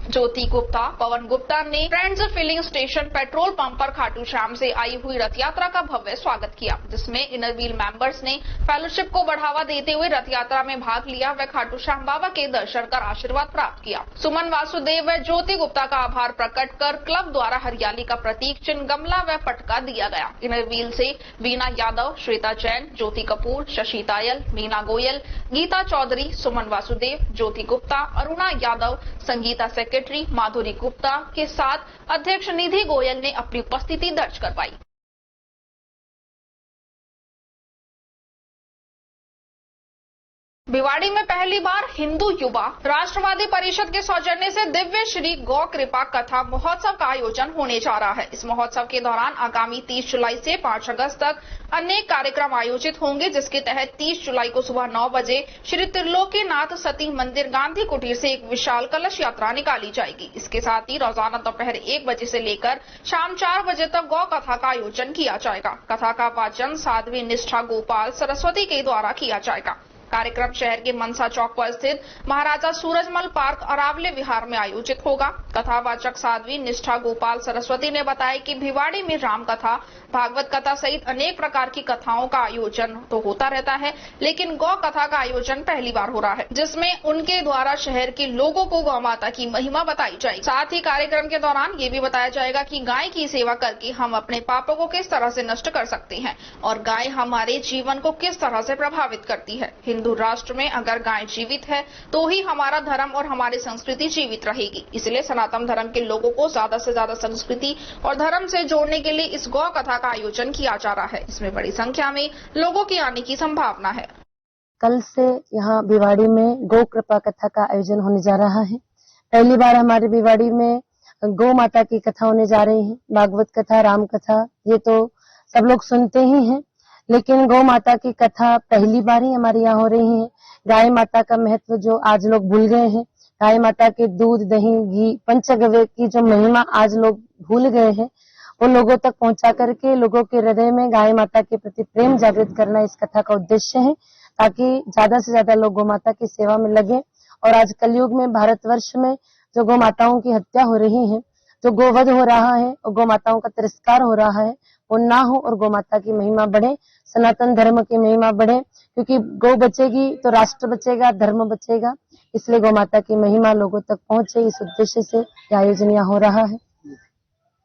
ज्योति गुप्ता, पवन गुप्ता ने friends filling station petrol pump पर खाटू श्याम से आई हुई रथ यात्रा का भव्य स्वागत किया, जिसमें इनरव्हील मेंबर्स ने फेलोशिप को बढ़ावा देते हुए रथ यात्रा में भाग लिया व खाटू श्याम बाबा के दर्शन कर आशीर्वाद प्राप्त किया। सुमन वासुदेव व ज्योति गुप्ता का आभार प्रकट कर क्लब द्वारा हरियाली का प्रतीक चिन्ह, गमला व पटका दिया गया। इनरव्हील से वीना यादव, श्वेता जैन, ज्योति कपूर, शशि तायल, मीना गोयल, गीता चौधरी, सुमन वासुदेव, ज्योति गुप्ता, अरुणा यादव, संगीता सेक्रेटरी माधुरी गुप्ता के साथ अध्यक्ष निधि गोयल ने अपनी उपस्थिति दर्ज करवाई। भिवाड़ी में पहली बार हिंदू युवा राष्ट्रवादी परिषद के सौजन्य से दिव्य श्री गौ कृपा कथा महोत्सव का आयोजन होने जा रहा है। इस महोत्सव के दौरान आगामी 30 जुलाई से 5 अगस्त तक अनेक कार्यक्रम आयोजित होंगे, जिसके तहत 30 जुलाई को सुबह 9 बजे श्री त्रिलोकीनाथ सती मंदिर गांधी कुटीर से एक विशाल कलश यात्रा निकाली जाएगी। इसके साथ ही रोजाना दोपहर 1 बजे से लेकर शाम 4 बजे तक गौ कथा का आयोजन किया जाएगा। कथा का वाचन साध्वी निष्ठा गोपाल सरस्वती के द्वारा किया जाएगा। कार्यक्रम शहर के मनसा चौक पर स्थित महाराजा सूरजमल पार्क अरावले विहार में आयोजित होगा। कथावाचक साध्वी निष्ठा गोपाल सरस्वती ने बताया कि भिवाड़ी में राम कथा, भागवत कथा सहित अनेक प्रकार की कथाओं का आयोजन तो होता रहता है, लेकिन गौ कथा का आयोजन पहली बार हो रहा है, जिसमें उनके द्वारा शहर के लोगों को गौ माता की महिमा बताई जाएगी। साथ ही कार्यक्रम के दौरान ये भी बताया जाएगा कि गाय की सेवा करके हम अपने पापों को किस तरह से नष्ट कर सकते हैं और गाय हमारे जीवन को किस तरह से प्रभावित करती है। हिंदू राष्ट्र में अगर गाय जीवित है तो ही हमारा धर्म और हमारी संस्कृति जीवित रहेगी। इसलिए सनातन धर्म के लोगों को ज्यादा से ज्यादा संस्कृति और धर्म से जोड़ने के लिए इस गौ कथा का आयोजन किया जा रहा है। इसमें बड़ी संख्या में लोगों की आने की संभावना है। कल से यहाँ भिवाड़ी में गौ कृपा कथा का आयोजन होने जा रहा है। पहली बार हमारे भिवाड़ी में गौ माता की कथा होने जा रही है। भागवत कथा, राम कथा ये तो सब लोग सुनते ही हैं, लेकिन गौ माता की कथा पहली बार ही हमारे यहाँ हो रही है। गाय माता का महत्व जो आज लोग भूल गए हैं, गाय माता के दूध, दही, घी, पंचगव्य की जो महिमा आज लोग भूल गए हैं, वो लोगों तक पहुंचा करके लोगों के हृदय में गाय माता के प्रति प्रेम जागृत करना इस कथा का उद्देश्य है, ताकि ज्यादा से ज्यादा लोग गौ माता की सेवा में लगे। और आज कलयुग में भारतवर्ष में जो गौ माताओं की हत्या हो रही है, जो गोवध हो रहा है और गौ माताओं का तिरस्कार हो रहा है, वो ना हो और गौ माता की महिमा बढ़े, सनातन धर्म की महिमा बढ़े, क्योंकि गौ बचेगी तो राष्ट्र बचेगा, धर्म बचेगा। इसलिए गौ माता की महिमा लोगों तक पहुंचे, इस उद्देश्य से यह आयोजन यहाँ हो रहा है।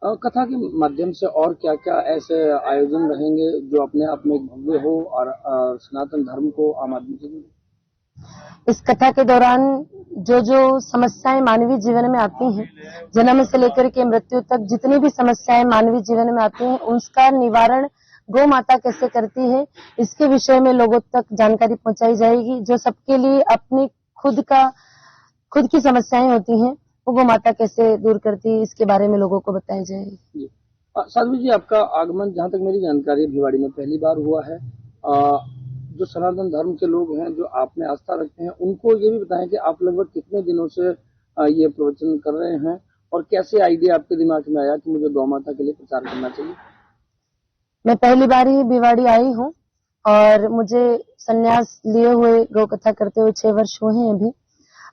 कथा के माध्यम से और क्या क्या ऐसे आयोजन रहेंगे जो अपने आप में भव्य हो और सनातन धर्म को आम आदमी से? इस कथा के दौरान जो जो समस्याएं मानवीय जीवन में आती हैं, जन्म से लेकर के मृत्यु तक जितनी भी समस्याएं मानवीय जीवन में आती हैं, उसका निवारण गौ माता कैसे करती है, इसके विषय में लोगों तक जानकारी पहुंचाई जाएगी। जो सबके लिए अपनी खुद की समस्याएं होती हैं, वो गौ माता कैसे दूर करती है, इसके बारे में लोगों को बताई जाएगी। साध्वी जी, आपका आगमन जहाँ तक मेरी जानकारी भिवाड़ी में पहली बार हुआ है। जो सनातन धर्म के लोग हैं, जो आप में आस्था रखते हैं, उनको ये भी बताएं कि आप लगभग कितने दिनों से ये प्रवचन कर रहे हैं और कैसे आइडिया आपके दिमाग में आया कि मुझे गौ माता के लिए प्रचार करना चाहिए? मैं पहली बार ही भिवाड़ी आई हूँ और मुझे संन्यास लिए हुए गौ कथा करते हुए 6 वर्ष हुए हैं अभी।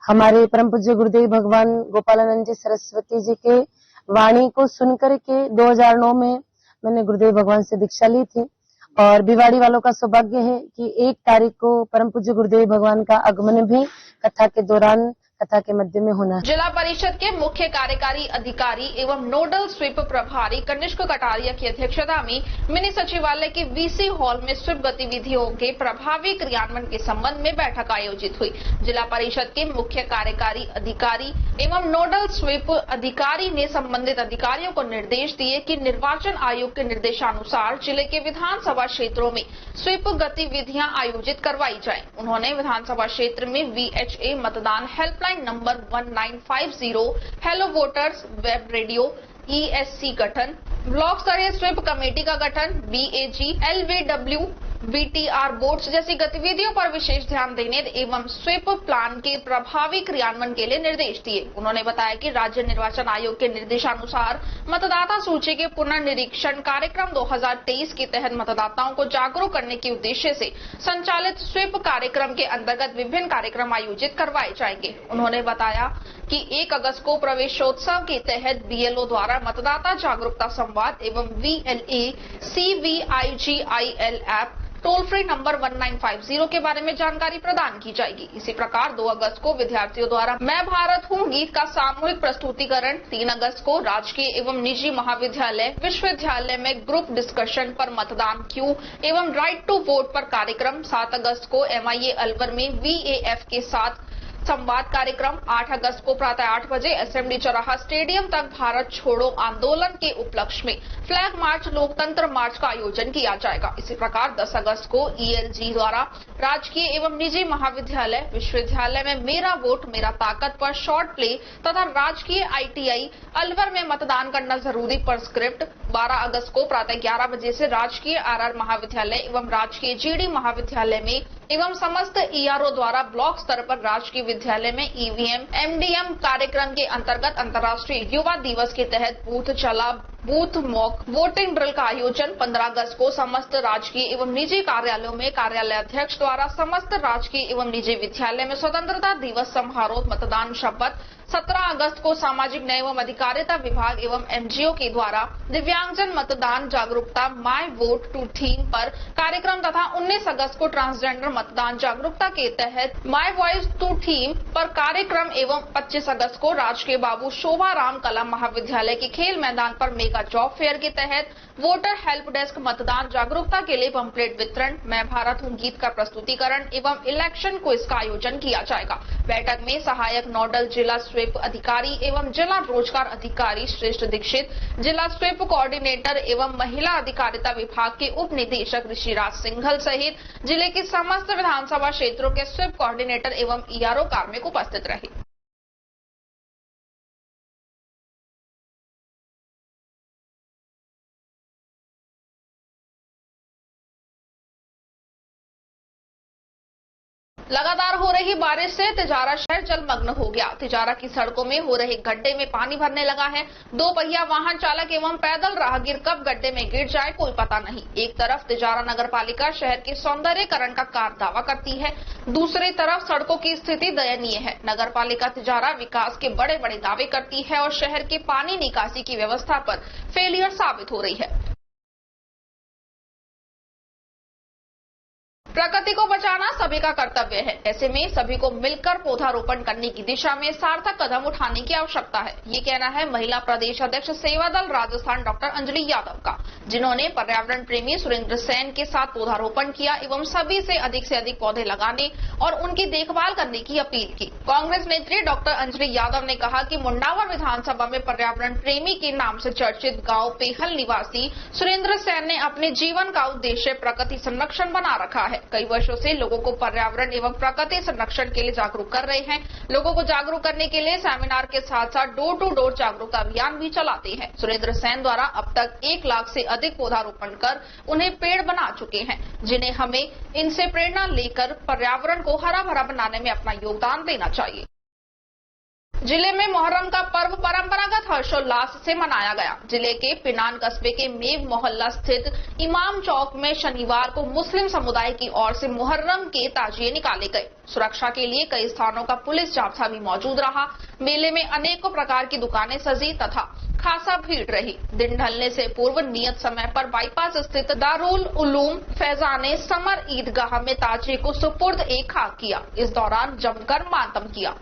हमारे परम पूज्य गुरुदेव भगवान गोपालानंद जी सरस्वती जी के वाणी को सुनकर के 2009 में मैंने गुरुदेव भगवान से दीक्षा ली थी और भिवाड़ी वालों का सौभाग्य है कि 1 तारीख को परम पूज्य गुरुदेव भगवान का आगमन भी कथा के दौरान, कथा के मध्य में होना है। जिला परिषद के मुख्य कार्यकारी अधिकारी एवं नोडल स्वीप प्रभारी कनिष्क कटारिया की अध्यक्षता में मिनी सचिवालय के वीसी हॉल में स्वीप गतिविधियों के प्रभावी क्रियान्वयन के संबंध में बैठक आयोजित हुई। जिला परिषद के मुख्य कार्यकारी अधिकारी एवं नोडल स्वीप अधिकारी ने संबंधित अधिकारियों को निर्देश दिए कि निर्वाचन आयोग के निर्देशानुसार जिले के विधानसभा क्षेत्रों में स्वीप गतिविधियां आयोजित करवाई जाए। उन्होंने विधानसभा क्षेत्र में VHA मतदान helpline number 1950, hello voters web radio ESC गठन, ब्लॉक स्तरीय स्वीप कमेटी का गठन, BAG, LVW, VTR बोर्ड्स जैसी गतिविधियों पर विशेष ध्यान देने एवं स्वीप प्लान के प्रभावी क्रियान्वयन के लिए निर्देश दिए। उन्होंने बताया कि राज्य निर्वाचन आयोग के निर्देशानुसार मतदाता सूची के पुनर्निरीक्षण कार्यक्रम 2023 के तहत मतदाताओं को जागरूक करने के उद्देश्य से संचालित स्वीप कार्यक्रम के अंतर्गत विभिन्न कार्यक्रम आयोजित करवाए जाएंगे। उन्होंने बताया कि 1 अगस्त को प्रवेशोत्सव के तहत BLO द्वारा मतदाता जागरूकता संवाद एवं VLA CVIGIL app toll free number 1950 के बारे में जानकारी प्रदान की जाएगी। इसी प्रकार 2 अगस्त को विद्यार्थियों द्वारा मैं भारत हूँ गीत का सामूहिक प्रस्तुतिकरण, 3 अगस्त को राजकीय एवं निजी महाविद्यालय विश्वविद्यालय में ग्रुप डिस्कशन पर मतदान क्यों एवं राइट टू वोट पर कार्यक्रम, 7 अगस्त को MIA अलवर में VAF के साथ संवाद कार्यक्रम, 8 अगस्त को प्रातः 8 बजे असेंबली चौराहा स्टेडियम तक भारत छोड़ो आंदोलन के उपलक्ष्य में फ्लैग मार्च, लोकतंत्र मार्च का आयोजन किया जाएगा। इसी प्रकार 10 अगस्त को ELG द्वारा राजकीय एवं निजी महाविद्यालय, विश्वविद्यालय में मेरा वोट मेरा ताकत पर शॉर्ट प्ले तथा राजकीय ITI अलवर में मतदान करना जरूरी पर स्क्रिप्ट। 12 अगस्त को प्रातः 11 बजे से राजकीय RR महाविद्यालय एवं राजकीय GD महाविद्यालय में एवं समस्त ERO द्वारा ब्लॉक स्तर पर राजकीय विद्यालय में EVM MDM कार्यक्रम के अंतर्गत अंतर्राष्ट्रीय युवा दिवस के तहत बूथ चला बूथ मॉक वोटिंग ड्रिल का आयोजन। 15 अगस्त को समस्त राजकीय एवं निजी कार्यालयों में कार्यालय अध्यक्ष द्वारा समस्त राजकीय एवं निजी विद्यालय में स्वतंत्रता दिवस समारोह मतदान शपथ। 17 अगस्त को सामाजिक न्याय एवं अधिकारिता विभाग एवं NGO के द्वारा दिव्यांगजन मतदान जागरूकता माई वोट टू थीम पर कार्यक्रम तथा 19 अगस्त को ट्रांसजेंडर मतदान जागरूकता के तहत माई वॉइस टू थीम पर कार्यक्रम एवं 25 अगस्त को राजकीय बाबू शोभाराम कला महाविद्यालय के खेल मैदान पर मेगा जॉब फेयर के तहत वोटर हेल्प डेस्क मतदान जागरूकता के लिए पंपलेट वितरण, मैं भारत हूँ गीत का प्रस्तुतिकरण एवं इलेक्शन क्विज का आयोजन किया जाएगा। बैठक में सहायक नोडल जिला स्वीप अधिकारी एवं जिला रोजगार अधिकारी श्रेष्ठ दीक्षित, जिला स्वीप कोऑर्डिनेटर एवं महिला अधिकारिता विभाग के उप निदेशक ऋषिराज सिंघल सहित जिले के समस्त विधानसभा क्षेत्रों के स्वीप कोऑर्डिनेटर एवं ERO कार्मिक उपस्थित रहे। लगातार हो रही बारिश से तिजारा शहर जलमग्न हो गया। तिजारा की सड़कों में हो रहे गड्ढे में पानी भरने लगा है। 2 पहिया वाहन चालक एवं पैदल राहगीर कब गड्ढे में गिर जाए कोई पता नहीं। एक तरफ तिजारा नगर पालिका शहर के सौंदर्यीकरण का दावा करती है, दूसरी तरफ सड़कों की स्थिति दयनीय है। नगर पालिका तिजारा विकास के बड़े बड़े दावे करती है और शहर के पानी निकासी की व्यवस्था पर फेलियर साबित हो रही है। प्रकृति को बचाना सभी का कर्तव्य है। ऐसे में सभी को मिलकर पौधारोपण करने की दिशा में सार्थक कदम उठाने की आवश्यकता है। ये कहना है महिला प्रदेश अध्यक्ष सेवादल राजस्थान डॉक्टर अंजलि यादव का, जिन्होंने पर्यावरण प्रेमी सुरेंद्र सेन के साथ पौधारोपण किया एवं सभी से अधिक पौधे लगाने और उनकी देखभाल करने की अपील की। कांग्रेस नेत्री डॉक्टर अंजलि यादव ने कहा कि मुंडावर विधानसभा में पर्यावरण प्रेमी के नाम से चर्चित गांव पेहल निवासी सुरेंद्र सेन ने अपने जीवन का उद्देश्य प्रकृति संरक्षण बना रखा है। कई वर्षों से लोगों को पर्यावरण एवं प्रकृति संरक्षण के लिए जागरूक कर रहे हैं। लोगों को जागरूक करने के लिए सेमिनार के साथ साथ डोर टू डोर जागरूकता अभियान भी चलाते हैं। सुरेंद्र सेन द्वारा अब तक 1 लाख से अधिक पौधारोपण कर उन्हें पेड़ बना चुके हैं, जिन्हें हमें इनसे प्रेरणा लेकर पर्यावरण को हरा भरा बनाने में अपना योगदान देना चाहिए। जिले में मोहर्रम का पर्व परंपरागत हर्षोल्लास से मनाया गया। जिले के पिनान कस्बे के मेघ मोहल्ला स्थित इमाम चौक में शनिवार को मुस्लिम समुदाय की ओर से मुहर्रम के ताजिए निकाले गए। सुरक्षा के लिए कई स्थानों का पुलिस जाब्ता भी मौजूद रहा। मेले में अनेकों प्रकार की दुकानें सजी तथा खासा भीड़ रही। दिन ढलने से पूर्व नियत समय पर बाईपास स्थित दारुल उलूम फैजाने समर ईदगाह में ताजिए को सुपुर्द ए खाक किया। इस दौरान जमकर मातम किया।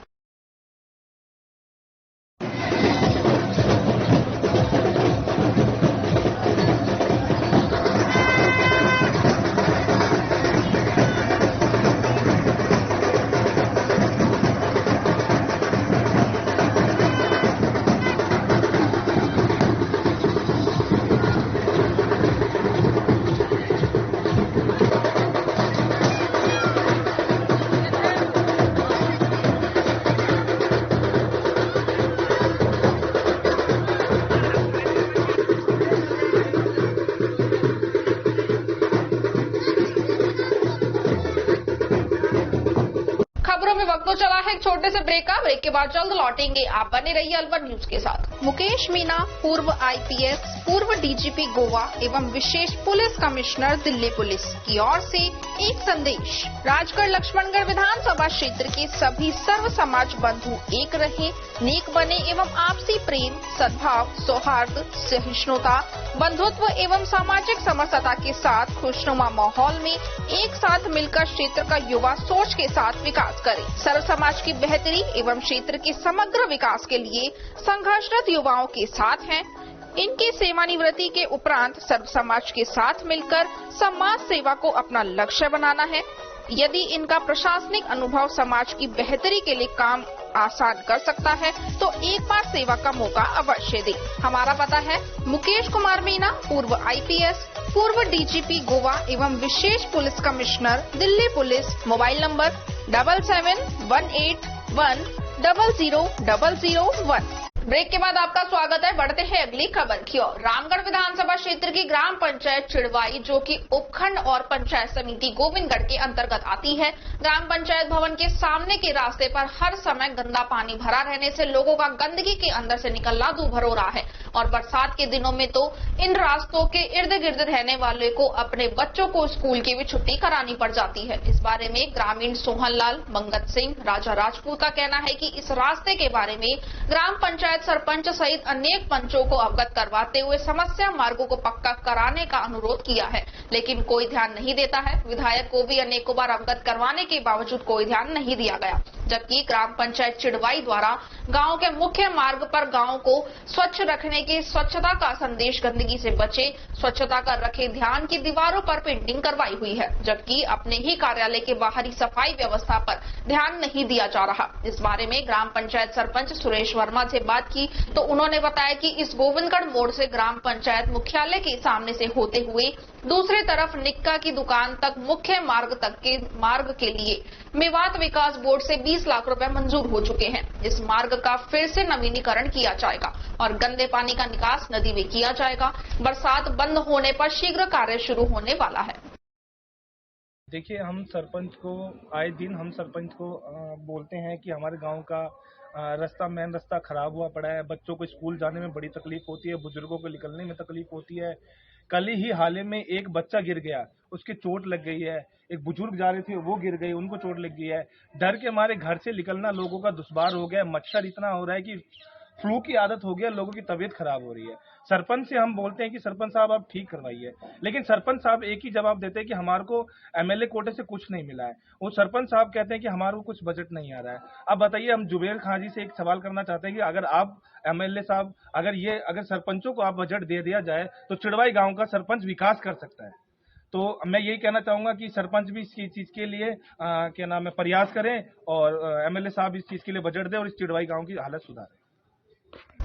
वक्त तो चला है एक छोटे से ब्रेक का। ब्रेक के बाद जल्द लौटेंगे। आप बने रहिए अलवर न्यूज के साथ। मुकेश मीना, पूर्व IPS, पूर्व DGP गोवा एवं विशेष पुलिस कमिश्नर दिल्ली पुलिस की ओर से एक संदेश। राजगढ़ लक्ष्मणगढ़ विधानसभा क्षेत्र के सभी सर्व समाज बंधु एक रहे, नेक बने एवं आपसी प्रेम, सद्भाव, सौहार्द, सहिष्णुता, बंधुत्व एवं सामाजिक समरसता के साथ खुशनुमा माहौल में एक साथ मिलकर क्षेत्र का युवा सोच के साथ विकास करे। सर्व समाज की बेहतरी एवं क्षेत्र के समग्र विकास के लिए संघर्षरत युवाओं के साथ हैं। इनके सेवानिवृत्ति के उपरांत सर्व समाज के साथ मिलकर समाज सेवा को अपना लक्ष्य बनाना है। यदि इनका प्रशासनिक अनुभव समाज की बेहतरी के लिए काम आसान कर सकता है तो एक बार सेवा का मौका अवश्य दे। हमारा पता है मुकेश कुमार मीना, पूर्व IPS, पूर्व DGP गोवा एवं विशेष police commissioner Delhi police. Mobile number 7718100001। Break के बाद आपका स्वागत है। बढ़ते हैं अगली खबर की ओर। रामगढ़ विधानसभा क्षेत्र की ग्राम पंचायत चिड़वाई, जो कि उपखंड और पंचायत समिति गोविंदगढ़ के अंतर्गत आती है, ग्राम पंचायत भवन के सामने के रास्ते पर हर समय गंदा पानी भरा रहने से लोगों का गंदगी के अंदर से निकलना दूभर हो रहा है और बरसात के दिनों में तो इन रास्तों के इर्द गिर्द रहने वाले को अपने बच्चों को स्कूल की भी छुट्टी करानी पड़ जाती है। इस बारे में ग्रामीण सोहनलाल, मंगत सिंह, राजा राजपूत का कहना है कि इस रास्ते के बारे में ग्राम पंचायत सरपंच सहित अनेक पंचों को अवगत करवाते हुए समस्या मार्गों को पक्का कराने का अनुरोध किया है, लेकिन कोई ध्यान नहीं देता है। विधायक को भी अनेकों बार अवगत करवाने के बावजूद कोई ध्यान नहीं दिया गया, जबकि ग्राम पंचायत चिड़वाई द्वारा गांव के मुख्य मार्ग पर गांव को स्वच्छ रखने के स्वच्छता का संदेश, गंदगी से बचे, स्वच्छता का रखे ध्यान की दीवारों पर पेंटिंग करवाई हुई है, जबकि अपने ही कार्यालय के बाहरी सफाई व्यवस्था पर ध्यान नहीं दिया जा रहा। इस बारे में ग्राम पंचायत सरपंच सुरेश वर्मा से बात की तो उन्होंने बताया कि इस गोविंदगढ़ मोड़ से ग्राम पंचायत मुख्यालय के सामने से होते हुए दूसरी तरफ निक्का की दुकान तक मुख्य मार्ग तक के मार्ग के लिए मेवात विकास बोर्ड से 20 लाख रुपए मंजूर हो चुके हैं। इस मार्ग का फिर से नवीनीकरण किया जाएगा और गंदे पानी का निकास नदी में किया जाएगा। बरसात बंद होने पर शीघ्र कार्य शुरू होने वाला है। देखिए, हम सरपंच को आए दिन बोलते हैं कि हमारे गांव का मेन रास्ता खराब हुआ पड़ा है, बच्चों को स्कूल जाने में बड़ी तकलीफ होती है, बुजुर्गों को निकलने में तकलीफ होती है। कल ही हाल में एक बच्चा गिर गया, उसकी चोट लग गई है। एक बुजुर्ग जा रहे थे, वो गिर गए, उनको चोट लग गई है। डर के मारे घर से निकलना लोगों का दुश्वार हो गया। मच्छर इतना हो रहा है कि फ्लू की आदत हो गया, लोगों की तबीयत खराब हो रही है। सरपंच से हम बोलते हैं कि सरपंच साहब आप ठीक करवाइए, लेकिन सरपंच साहब एक ही जवाब देते हैं कि हमारे को MLA कोटे से कुछ नहीं मिला है। वो सरपंच साहब कहते हैं कि हमारे को कुछ बजट नहीं आ रहा है। अब बताइए, हम जुबेर खां जी से एक सवाल करना चाहते हैं कि अगर आप MLA साहब, अगर सरपंचों को आप बजट दे दिया जाए तो चिड़वाई गाँव का सरपंच विकास कर सकता है। तो मैं यही कहना चाहूंगा कि सरपंच भी इस चीज के लिए प्रयास करें और MLA साहब इस चीज के लिए बजट दें और इस चिड़वाई गाँव की हालत सुधारें।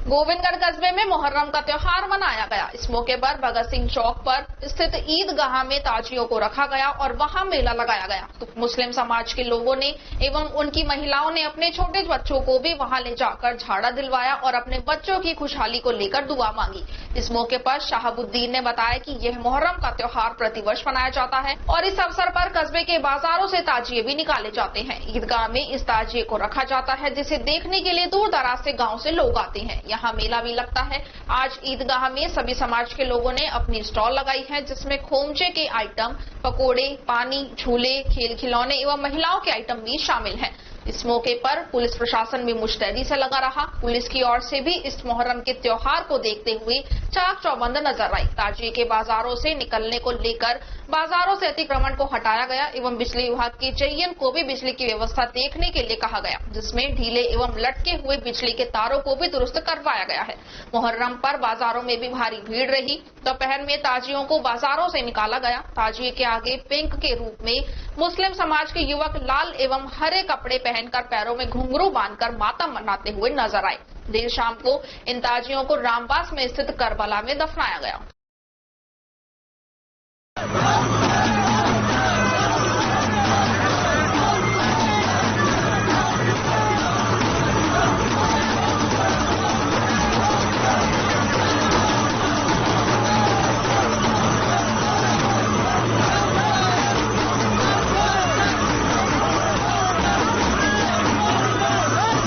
गोविंदगढ़ कस्बे में मुहर्रम का त्योहार मनाया गया। इस मौके पर भगत सिंह चौक पर स्थित ईदगाह में ताजियों को रखा गया और वहां मेला लगाया गया। तो मुस्लिम समाज के लोगों ने एवं उनकी महिलाओं ने अपने छोटे बच्चों को भी वहां ले जाकर झाड़ा दिलवाया और अपने बच्चों की खुशहाली को लेकर दुआ मांगी। इस मौके पर शाहबुद्दीन ने बताया कि यह मुहर्रम का त्योहार प्रतिवर्ष मनाया जाता है और इस अवसर पर कस्बे के बाजारों से ताजिए भी निकाले जाते हैं। ईदगाह में इस ताजिए को रखा जाता है, जिसे देखने के लिए दूर दराज से गाँव से लोग आते हैं। यहाँ मेला भी लगता है। आज ईदगाह में सभी समाज के लोगों ने अपनी स्टॉल लगाई है, जिसमें खोमचे के आइटम, पकोड़े, पानी, झूले, खेल खिलौने एवं महिलाओं के आइटम भी शामिल हैं। इस मौके पर पुलिस प्रशासन भी मुस्तैदी से लगा रहा। पुलिस की ओर से भी इस मुहर्रम के त्योहार को देखते हुए चाक चौबंद नजर आई। ताजिए के बाजारों से निकलने को लेकर बाजारों से अतिक्रमण को हटाया गया एवं बिजली विभाग के चेयन को भी बिजली की व्यवस्था देखने के लिए कहा गया, जिसमें ढीले एवं लटके हुए बिजली के तारों को भी दुरुस्त करवाया गया है। मुहर्रम पर बाजारों में भी भारी भीड़ रही। दोपहर में ताजियों को बाजारों से निकाला गया। ताजिए के आगे पिंक के रूप में मुस्लिम समाज के युवक लाल एवं हरे कपड़े पहनकर पैरों में घुंघरू बांधकर मातम मनाते हुए नजर आए। देर शाम को इन ताजियों को रामबास में स्थित करबला में दफनाया गया।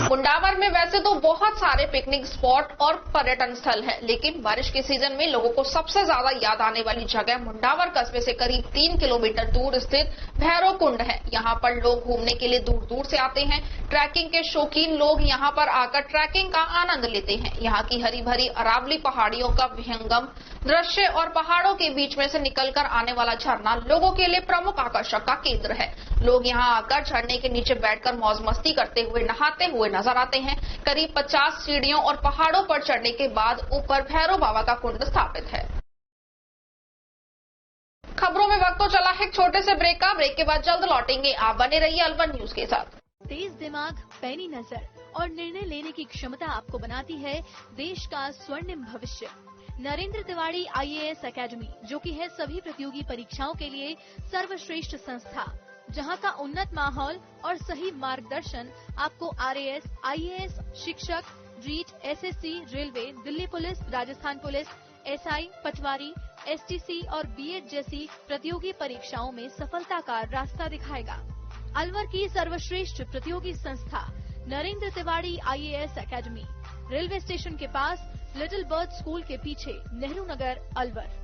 मुंडावर में वैसे तो बहुत सारे पिकनिक स्पॉट और पर्यटन स्थल हैं, लेकिन बारिश के सीजन में लोगों को सबसे ज्यादा याद आने वाली जगह मुंडावर कस्बे से करीब 3 किलोमीटर दूर स्थित भैरव कुंड है। यहाँ पर लोग घूमने के लिए दूर दूर से आते हैं। ट्रैकिंग के शौकीन लोग यहाँ पर आकर ट्रैकिंग का आनंद लेते हैं। यहाँ की हरी भरी अरावली पहाड़ियों का विहंगम दृश्य और पहाड़ों के बीच में से निकलकर आने वाला झरना लोगों के लिए प्रमुख आकर्षण का केंद्र है। लोग यहाँ आकर झरने के नीचे बैठकर मौज मस्ती करते हुए नहाते हुए नजर आते हैं। करीब 50 सीढ़ियों और पहाड़ों पर चढ़ने के बाद ऊपर भैरव बाबा का कुंड स्थापित है। खबरों में वक्त तो चला है एक छोटे से ब्रेक का। ब्रेक के बाद जल्द लौटेंगे। आप बने रहिए अलवर न्यूज के साथ। तेज दिमाग, पैनी नजर और निर्णय लेने की क्षमता आपको बनाती है देश का स्वर्णिम भविष्य। नरेंद्र तिवारी IAS एकेडमी, जो कि है सभी प्रतियोगी परीक्षाओं के लिए सर्वश्रेष्ठ संस्था, जहां का उन्नत माहौल और सही मार्गदर्शन आपको RAS, IAS, शिक्षक, REET, SSC, railway, Delhi police, Rajasthan police, SI, patwari, STC और BEd जैसी प्रतियोगी परीक्षाओं में सफलता का रास्ता दिखाएगा। अलवर की सर्वश्रेष्ठ प्रतियोगी संस्था Narendra Tiwari IAS academy, railway station के पास, लिटिल बर्ड स्कूल के पीछे, नेहरू नगर, अलवर।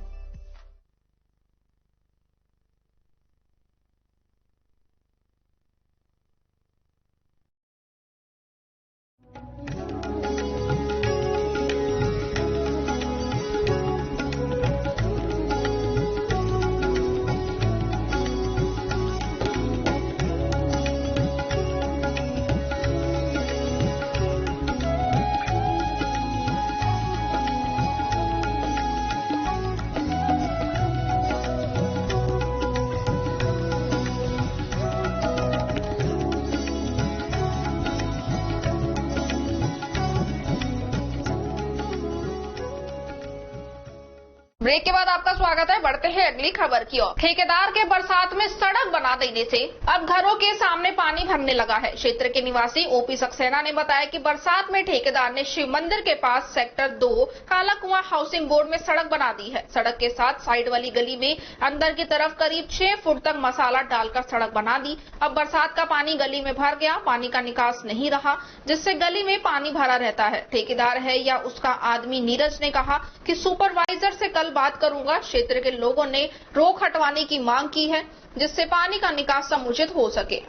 ब्रेक के बाद आपका स्वागत है। बढ़ते हैं अगली खबर की ओर। ठेकेदार के बरसात में सड़क बना देने से अब घरों के सामने पानी भरने लगा है। क्षेत्र के निवासी OP सक्सेना ने बताया कि बरसात में ठेकेदार ने शिव मंदिर के पास सेक्टर 2 काला कुआं हाउसिंग बोर्ड में सड़क बना दी है। सड़क के साथ साइड वाली गली में अंदर की तरफ करीब 6 फुट तक मसाला डालकर सड़क बना दी। अब बरसात का पानी गली में भर गया, पानी का निकास नहीं रहा, जिससे गली में पानी भरा रहता है। ठेकेदार है या उसका आदमी नीरज ने कहा कि सुपरवाइजर से कल बात करूंगा। क्षेत्र के लोगों ने रोक हटवाने की मांग की है, जिससे पानी का निकास समुचित हो सके।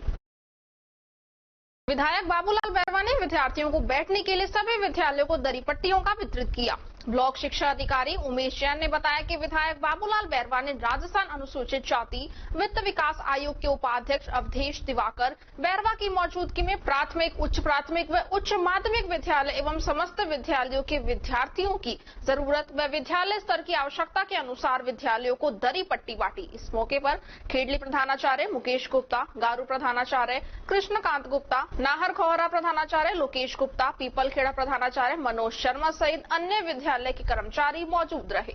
विधायक बाबूलाल बैरवा ने विद्यार्थियों को बैठने के लिए सभी विद्यालयों को दरी पट्टियों का वितरित किया। ब्लॉक शिक्षा अधिकारी उमेश जैन ने बताया कि विधायक बाबूलाल बैरवा ने राजस्थान अनुसूचित जाति वित्त विकास आयोग के उपाध्यक्ष अवधेश दिवाकर बैरवा की मौजूदगी में प्राथमिक, उच्च प्राथमिक व उच्च माध्यमिक विद्यालय एवं समस्त विद्यालयों के विद्यार्थियों की जरूरत व विद्यालय स्तर की आवश्यकता के अनुसार विद्यालयों को दरी पट्टी बांटी। इस मौके पर खेडली प्रधानाचार्य मुकेश गुप्ता, गारू प्रधानाचार्य कृष्णकांत गुप्ता, नाहर खोहरा प्रधानाचार्य लोकेश गुप्ता, पीपलखेड़ा प्रधानाचार्य मनोज शर्मा सहित अन्य विद्यालय के कर्मचारी मौजूद रहे।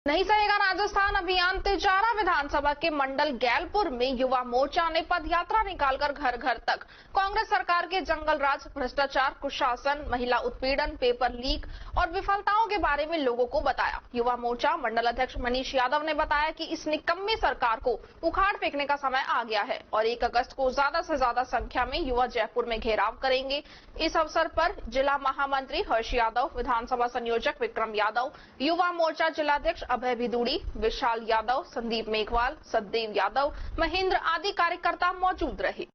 नहीं सहेगा राजस्थान अभियान तिजारा विधानसभा के मंडल गैलपुर में युवा मोर्चा ने पदयात्रा निकालकर घर घर तक कांग्रेस सरकार के जंगल राज, भ्रष्टाचार, कुशासन, महिला उत्पीड़न, पेपर लीक और विफलताओं के बारे में लोगों को बताया। युवा मोर्चा मंडल अध्यक्ष मनीष यादव ने बताया कि इस निकम्मी सरकार को उखाड़ फेंकने का समय आ गया है और 1 अगस्त को ज्यादा से ज्यादा संख्या में युवा जयपुर में घेराव करेंगे। इस अवसर पर जिला महामंत्री हर्ष यादव, विधानसभा संयोजक विक्रम यादव, युवा मोर्चा जिलाध्यक्ष अभय भिदुड़ी, विशाल यादव, संदीप मेघवाल, सतदेव यादव, महेंद्र आदि कार्यकर्ता मौजूद रहे।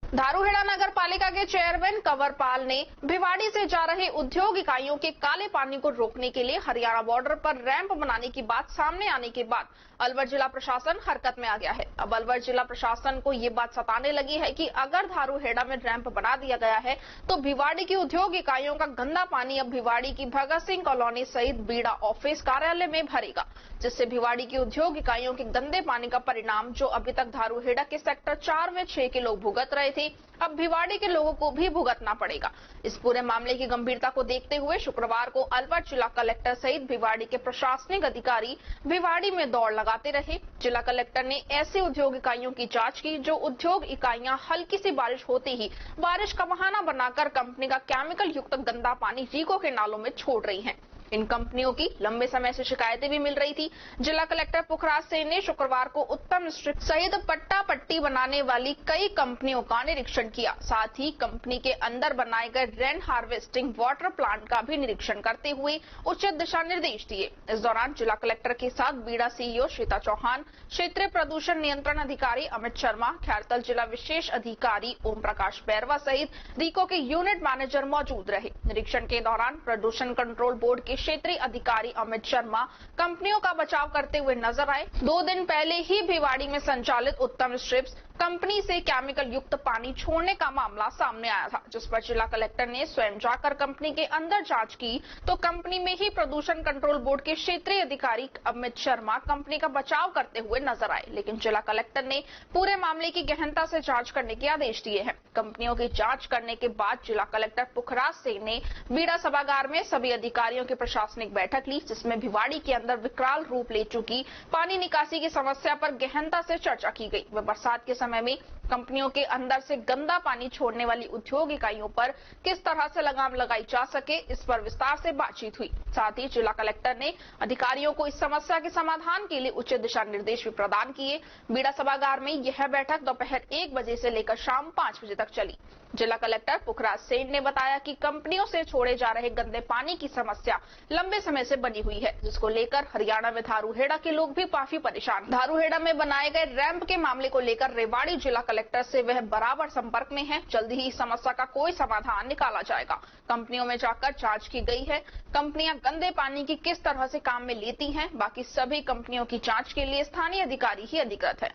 धारूहेड़ा नगर पालिका के चेयरमैन कंवरपाल ने भिवाड़ी से जा रहे उद्योग इकाइयों के काले पानी को रोकने के लिए हरियाणा बॉर्डर पर रैंप बनाने की बात सामने आने के बाद अलवर जिला प्रशासन हरकत में आ गया है। अब अलवर जिला प्रशासन को ये बात सताने लगी है कि अगर धारूहेड़ा में रैंप बना दिया गया है तो भिवाड़ी की उद्योग इकाइयों का गंदा पानी अब भिवाड़ी की भगत सिंह कॉलोनी सहित बीड़ा ऑफिस कार्यालय में भरेगा, जिससे भिवाड़ी की उद्योग इकाइयों के गंदे पानी का परिणाम जो अभी तक धारूहेड़ा के सेक्टर 4 व 6 के लोग भुगत रहे थे, अब भिवाड़ी के लोगों को भी भुगतना पड़ेगा। इस पूरे मामले की गंभीरता को देखते हुए शुक्रवार को अलवर जिला कलेक्टर सहित भिवाड़ी के प्रशासनिक अधिकारी भिवाड़ी में दौड़ लगाते रहे। जिला कलेक्टर ने ऐसी उद्योग इकाइयों की जांच की जो उद्योग इकाइयां हल्की सी बारिश होते ही बारिश का बहाना बनाकर कंपनी का केमिकल युक्त गंदा पानी रीको के नालों में छोड़ रही हैं। इन कंपनियों की लंबे समय से शिकायतें भी मिल रही थी। जिला कलेक्टर पुखराज सेन ने शुक्रवार को उत्तम स्ट्रिप सहित पट्टा पट्टी बनाने वाली कई कंपनियों का निरीक्षण किया। साथ ही कंपनी के अंदर बनाए गए रेन हार्वेस्टिंग वाटर प्लांट का भी निरीक्षण करते हुए उचित दिशा निर्देश दिए। इस दौरान जिला कलेक्टर के साथ बीड़ा CEO श्वेता चौहान, क्षेत्रीय प्रदूषण नियंत्रण अधिकारी अमित शर्मा, खैरतल जिला विशेष अधिकारी ओम प्रकाश बैरवा सहित रीको के यूनिट मैनेजर मौजूद रहे। निरीक्षण के दौरान प्रदूषण कंट्रोल बोर्ड के क्षेत्रीय अधिकारी अमित शर्मा कंपनियों का बचाव करते हुए नजर आए। 2 दिन पहले ही भिवाड़ी में संचालित उत्तम स्ट्रिप्स कंपनी से केमिकल युक्त पानी छोड़ने का मामला सामने आया था, जिस पर जिला कलेक्टर ने स्वयं जाकर कंपनी के अंदर जांच की तो कंपनी में ही प्रदूषण कंट्रोल बोर्ड के क्षेत्रीय अधिकारी अमित शर्मा कंपनी का बचाव करते हुए नजर आए। लेकिन जिला कलेक्टर ने पूरे मामले की गहनता से जांच करने के आदेश दिए हैं। कंपनियों की जांच करने के बाद जिला कलेक्टर पुखराज सिंह ने बीड़ा सभागार में सभी अधिकारियों की प्रशासनिक बैठक ली, जिसमें भिवाड़ी के अंदर विकराल रूप ले चुकी पानी निकासी की समस्या पर गहनता से चर्चा की गई। वह बरसात के समय में कंपनियों के अंदर से गंदा पानी छोड़ने वाली उद्योग इकाइयों पर किस तरह से लगाम लगाई जा सके, इस पर विस्तार से बातचीत हुई। साथ ही जिला कलेक्टर ने अधिकारियों को इस समस्या के समाधान के लिए उचित दिशा निर्देश भी प्रदान किए। बीड़ा सभागार में यह बैठक दोपहर 1 बजे से लेकर शाम 5 बजे तक चली। जिला कलेक्टर पुखराज सेन ने बताया कि कंपनियों से छोड़े जा रहे गंदे पानी की समस्या लंबे समय से बनी हुई है, जिसको लेकर हरियाणा में धारूहेड़ा के लोग भी काफी परेशान हैं। धारूहेड़ा में बनाए गए रैंप के मामले को लेकर रेवाड़ी जिला कलेक्टर से वह बराबर संपर्क में है। जल्दी ही इस समस्या का कोई समाधान निकाला जाएगा। कंपनियों में जाकर जांच की गई है। कंपनियां गंदे पानी की किस तरह से काम में लेती हैं, बाकी सभी कंपनियों की जांच के लिए स्थानीय अधिकारी ही अधिकृत है।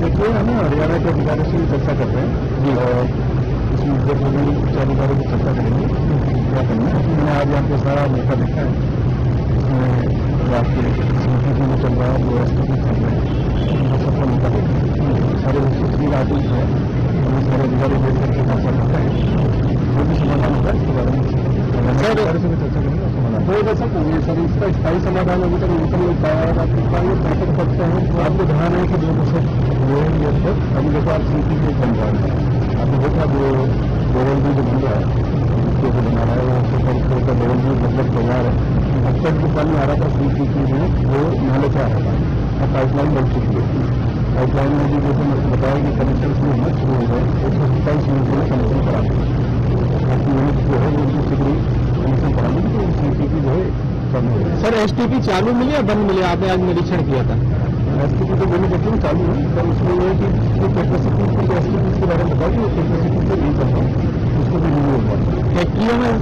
देखिए, हम हरियाणा के अधिकारियों से चर्चा कर रहे हैं और इस मुद्दे पर भी उच्च अधिकारियों की चर्चा करेंगे क्या करना है। मैंने आज यहाँ पे सारा मौका देखा है, इसमें आपके समिति में चल रहा है, वो STP चल रहा है, सबका मौका देखा है। सारे विशेष आदेश है, हमें सारे अधिकारी देख करके चर्चा करते हैं, जो भी समाधान होगा इसके बारे में अधिकारी से भी चर्चा करेंगे। समाधान हो जा सकते सर, इसका स्थायी समाधान अभी तक निकल नहीं पाया है। आप बैठक करते हैं तो आपको ध्यान है कि 2 वर्ष अभी देखो आप समिति के बन रहा है। आपने देखा जो लेवल भी जो बन रहा है, उसके जो बना रहा है वो सुपर का लेवल भी मतलब तैयार है। अब तक जो पानी आ रहा था समिति में वो नाले से आ रहा था, अब पाइपलाइन बन चुकी है। पाइपलाइन में भी जैसे मैंने बताया कि कनेक्शन शुरू होना शुरू हो गए, 127 यूनिट में कनेक्शन करा देंगे। यूनिट जो है वो डिग्री कनेक्शन करा देंगे तो समिति की जो है करनी। सर STP चालू मिले या बंद मिले? आपने आज निरीक्षण किया था। STP तो दोनों बच्चों चालू है, पर उसमें यह है कि कैपेसिटी की STP के बारे में बताया कि कैपेसिटी से नहीं करता, उसको भी नहीं होगा। फैक्ट्रियों में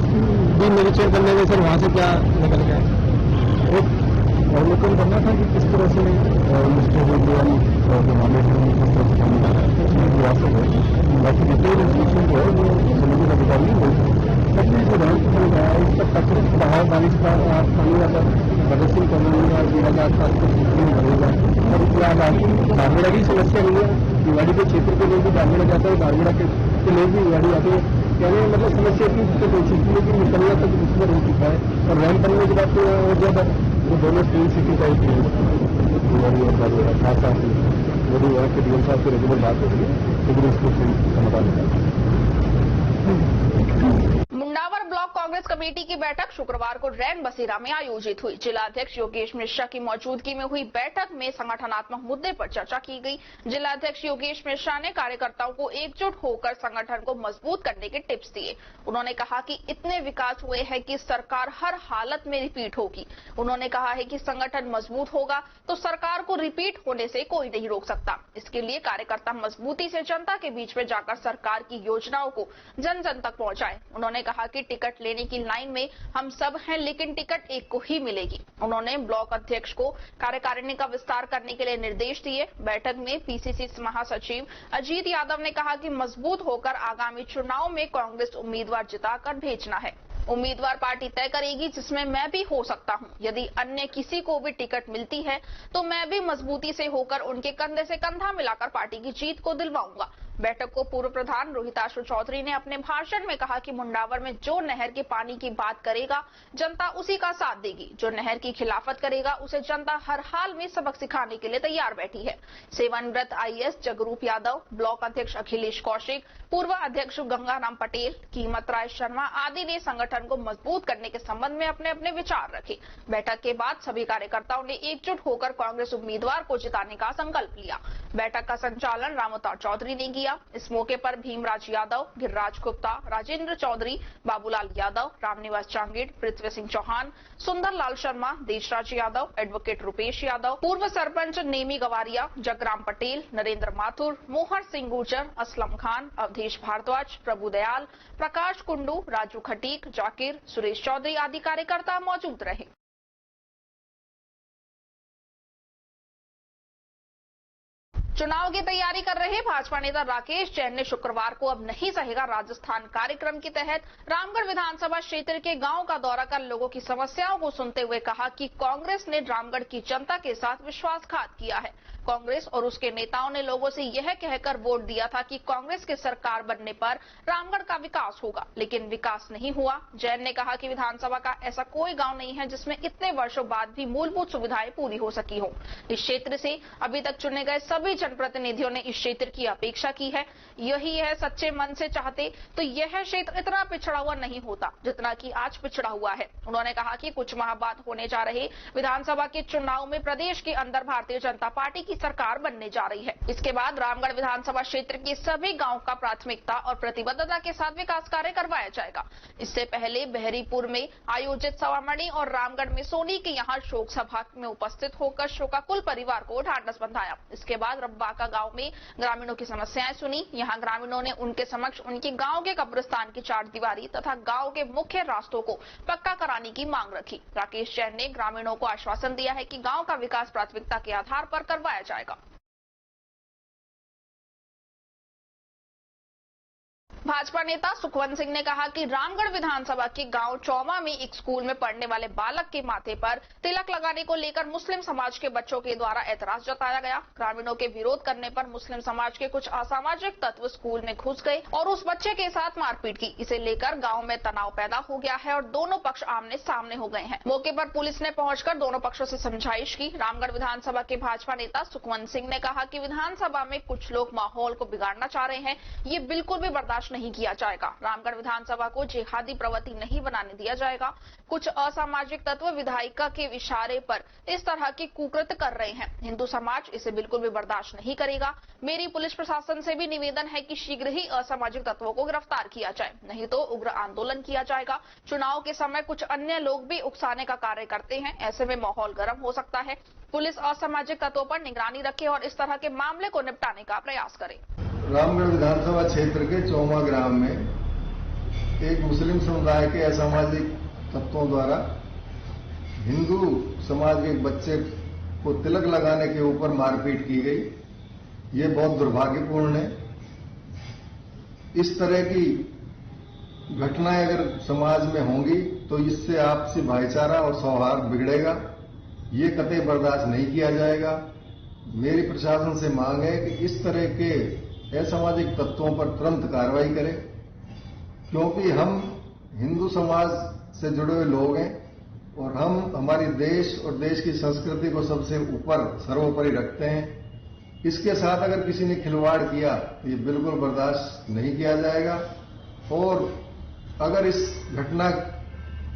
भी निरीक्षण करने में सर वहाँ से क्या निकल गया? एक अवलोकन करना था कि किस तरह से इंडस्ट्रियल जो मामले हैं किस तरह से काम कर रहा है, उसमें प्रयास है। बाकी डिटेल इंस्ट्रक्शन जो है वो संबंधित अधिकारी होगा। फैक्ट्री जो रैंप चल रहा है इसका कचरे बाहर बारिश का पानी अगर प्रदर्शन करना या 2000 का बढ़ेगा और क्या धारगढ़ा की समस्या नहीं है। भिवाड़ी के क्षेत्र के लोग भी धारगढ़ा जाता है, धारगढ़ा के लोग भी भिवाड़ी आते हैं। कहने मतलब समस्या की दिक्कत हो चुकी है, लेकिन निकलना तक दुश्मन हो चुका है। और रैंप बनने के बाद तो और ज्यादा वो दोनों स्टील सिटी का एक भिवाड़ी और धारगढ़ा खास साथ वो भी वहाँ के DM साहब से रेगुलर बात हो रही है, लेकिन इसको समाधान निकालना। मुंडावर ब्लॉक कांग्रेस कमेटी की बैठक शुक्रवार को रैन बसेरा में आयोजित हुई। जिला अध्यक्ष योगेश मिश्रा की मौजूदगी में हुई बैठक में संगठनात्मक मुद्दे पर चर्चा की गई। जिला अध्यक्ष योगेश मिश्रा ने कार्यकर्ताओं को एकजुट होकर संगठन को मजबूत करने के टिप्स दिए। उन्होंने कहा कि इतने विकास हुए हैं कि सरकार हर हालत में रिपीट होगी। उन्होंने कहा है कि संगठन मजबूत होगा तो सरकार को रिपीट होने से कोई नहीं रोक सकता। इसके लिए कार्यकर्ता मजबूती से जनता के बीच में जाकर सरकार की योजनाओं को जन जन तक पहुंचाए। उन्होंने कहा कि टिकट लेने की लाइन में हम सब हैं, लेकिन टिकट एक को ही मिलेगी। उन्होंने ब्लॉक अध्यक्ष को कार्यकारिणी का विस्तार करने के लिए निर्देश दिए। बैठक में PCC महासचिव अजीत यादव ने कहा कि मजबूत होकर आगामी चुनाव में कांग्रेस उम्मीदवार जिताकर भेजना है। उम्मीदवार पार्टी तय करेगी, जिसमें मैं भी हो सकता हूं। यदि अन्य किसी को भी टिकट मिलती है तो मैं भी मजबूती से होकर उनके कंधे से कंधा मिलाकर पार्टी की जीत को दिलवाऊंगा। बैठक को पूर्व प्रधान रोहिताशु चौधरी ने अपने भाषण में कहा कि मुंडावर में जो नहर के पानी की बात करेगा जनता उसी का साथ देगी, जो नहर की खिलाफत करेगा उसे जनता हर हाल में सबक सिखाने के लिए तैयार बैठी है। सेवानिवृत्त IAS जगरूप यादव, ब्लॉक अध्यक्ष अखिलेश कौशिक, पूर्व अध्यक्ष गंगाराम पटेल, कीमत राय शर्मा आदि ने संगठन को मजबूत करने के संबंध में अपने अपने विचार रखे। बैठक के बाद सभी कार्यकर्ताओं ने एकजुट होकर कांग्रेस उम्मीदवार को जिताने का संकल्प लिया। बैठक का संचालन रामोतार चौधरी ने किया। इस मौके पर भीमराज यादव, गिरिराज गुप्ता, राजेंद्र चौधरी, बाबूलाल यादव, रामनिवास चांगेड़, पृथ्वी सिंह चौहान, सुंदरलाल शर्मा, देशराज यादव, एडवोकेट रुपेश यादव, पूर्व सरपंच नेमी गवारिया, जगराम पटेल, नरेंद्र माथुर, मोहर सिंह गुर्जर, असलम खान, अवधेश भारद्वाज, प्रभुदयाल, प्रकाश कुंडू, राजू खटीक, जाकिर, सुरेश चौधरी आदि कार्यकर्ता मौजूद रहे। चुनाव की तैयारी कर रहे भाजपा नेता राकेश जैन ने शुक्रवार को अब नहीं सहेगा राजस्थान कार्यक्रम के तहत रामगढ़ विधानसभा क्षेत्र के गांव का दौरा कर लोगों की समस्याओं को सुनते हुए कहा कि कांग्रेस ने रामगढ़ की जनता के साथ विश्वासघात किया है। कांग्रेस और उसके नेताओं ने लोगों से यह कहकर वोट दिया था कि कांग्रेस की सरकार बनने पर रामगढ़ का विकास होगा, लेकिन विकास नहीं हुआ। जैन ने कहा कि विधानसभा का ऐसा कोई गांव नहीं है जिसमें इतने वर्षों बाद भी मूलभूत सुविधाएं पूरी हो सकी हो। इस क्षेत्र से अभी तक चुने गए सभी जनप्रतिनिधियों ने इस क्षेत्र की अपेक्षा की है। यही है सच्चे मन से चाहते तो यह क्षेत्र इतना पिछड़ा हुआ नहीं होता जितना कि आज पिछड़ा हुआ है। उन्होंने कहा कि कुछ माह बाद होने जा रहे विधानसभा के चुनाव में प्रदेश के अंदर भारतीय जनता पार्टी की सरकार बनने जा रही है। इसके बाद रामगढ़ विधानसभा क्षेत्र के सभी गांव का प्राथमिकता और प्रतिबद्धता के साथ विकास कार्य करवाया जाएगा। इससे पहले बहरीपुर में आयोजित सवामणि और रामगढ़ में सोनी के यहाँ शोक सभा में उपस्थित होकर शोकाकुल परिवार को ढांढस बंधाया। इसके बाद रब्बाका गांव में ग्रामीणों की समस्याएं सुनी। यहाँ ग्रामीणों ने उनके समक्ष उनके गांव के कब्रिस्तान की चारदीवारी तथा गांव के मुख्य रास्तों को पक्का कराने की मांग रखी। राकेश जैन ने ग्रामीणों को आश्वासन दिया है कि गांव का विकास प्राथमिकता के आधार पर करवाया जाएगा। भाजपा नेता सुखवंत सिंह ने कहा कि रामगढ़ विधानसभा के गांव चौमा में एक स्कूल में पढ़ने वाले बालक के माथे पर तिलक लगाने को लेकर मुस्लिम समाज के बच्चों के द्वारा ऐतराज जताया गया। ग्रामीणों के विरोध करने पर मुस्लिम समाज के कुछ असामाजिक तत्व स्कूल में घुस गए और उस बच्चे के साथ मारपीट की। इसे लेकर गांव में तनाव पैदा हो गया है और दोनों पक्ष आमने सामने हो गए हैं। मौके पर पुलिस ने पहुंचकर दोनों पक्षों से समझाइश की। रामगढ़ विधानसभा के भाजपा नेता सुखवंत सिंह ने कहा कि विधानसभा में कुछ लोग माहौल को बिगाड़ना चाह रहे हैं, ये बिल्कुल भी बर्दाश्त नहीं किया जाएगा। रामगढ़ विधानसभा को जिहादी प्रवृत्ति नहीं बनाने दिया जाएगा। कुछ असामाजिक तत्व विधायिका के इशारे पर इस तरह की कुकृत्य कर रहे हैं। हिंदू समाज इसे बिल्कुल भी बर्दाश्त नहीं करेगा। मेरी पुलिस प्रशासन से भी निवेदन है कि शीघ्र ही असामाजिक तत्वों को गिरफ्तार किया जाए, नहीं तो उग्र आंदोलन किया जाएगा। चुनाव के समय कुछ अन्य लोग भी उकसाने का कार्य करते हैं, ऐसे में माहौल गर्म हो सकता है। पुलिस असामाजिक तत्वों पर निगरानी रखे और इस तरह के मामले को निपटाने का प्रयास करे। रामगढ़ विधानसभा क्षेत्र के चौमा ग्राम में एक मुस्लिम समुदाय के असामाजिक तत्वों द्वारा हिंदू समाज के एक बच्चे को तिलक लगाने के ऊपर मारपीट की गई। ये बहुत दुर्भाग्यपूर्ण है। इस तरह की घटनाएं अगर समाज में होंगी तो इससे आपसी भाईचारा और सौहार्द बिगड़ेगा। ये कतई बर्दाश्त नहीं किया जाएगा। मेरी प्रशासन से मांग है कि इस तरह के असामाजिक तत्वों पर तुरंत कार्रवाई करें, क्योंकि हम हिंदू समाज से जुड़े हुए लोग हैं और हम हमारी देश और देश की संस्कृति को सबसे ऊपर सर्वोपरि रखते हैं। इसके साथ अगर किसी ने खिलवाड़ किया तो ये बिल्कुल बर्दाश्त नहीं किया जाएगा। और अगर इस घटना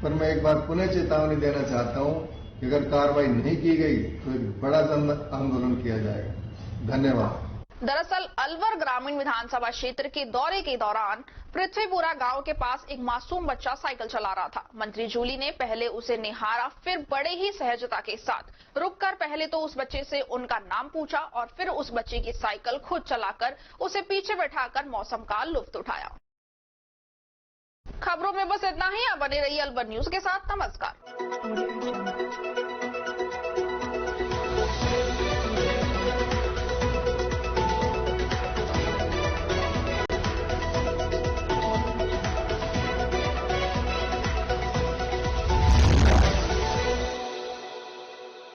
पर मैं एक बार पुनः चेतावनी देना चाहता हूं कि अगर कार्रवाई नहीं की गई तो एक बड़ा जन आंदोलन किया जाएगा। धन्यवाद। दरअसल अलवर ग्रामीण विधानसभा क्षेत्र के दौरे के दौरान पृथ्वीपुरा गांव के पास एक मासूम बच्चा साइकिल चला रहा था। मंत्री जूली ने पहले उसे निहारा, फिर बड़े ही सहजता के साथ रुककर पहले तो उस बच्चे से उनका नाम पूछा और फिर उस बच्चे की साइकिल खुद चलाकर उसे पीछे बैठाकर मौसम का लुत्फ उठाया। खबरों में बस इतना ही। आप बने रहिए अलवर न्यूज के साथ। नमस्कार।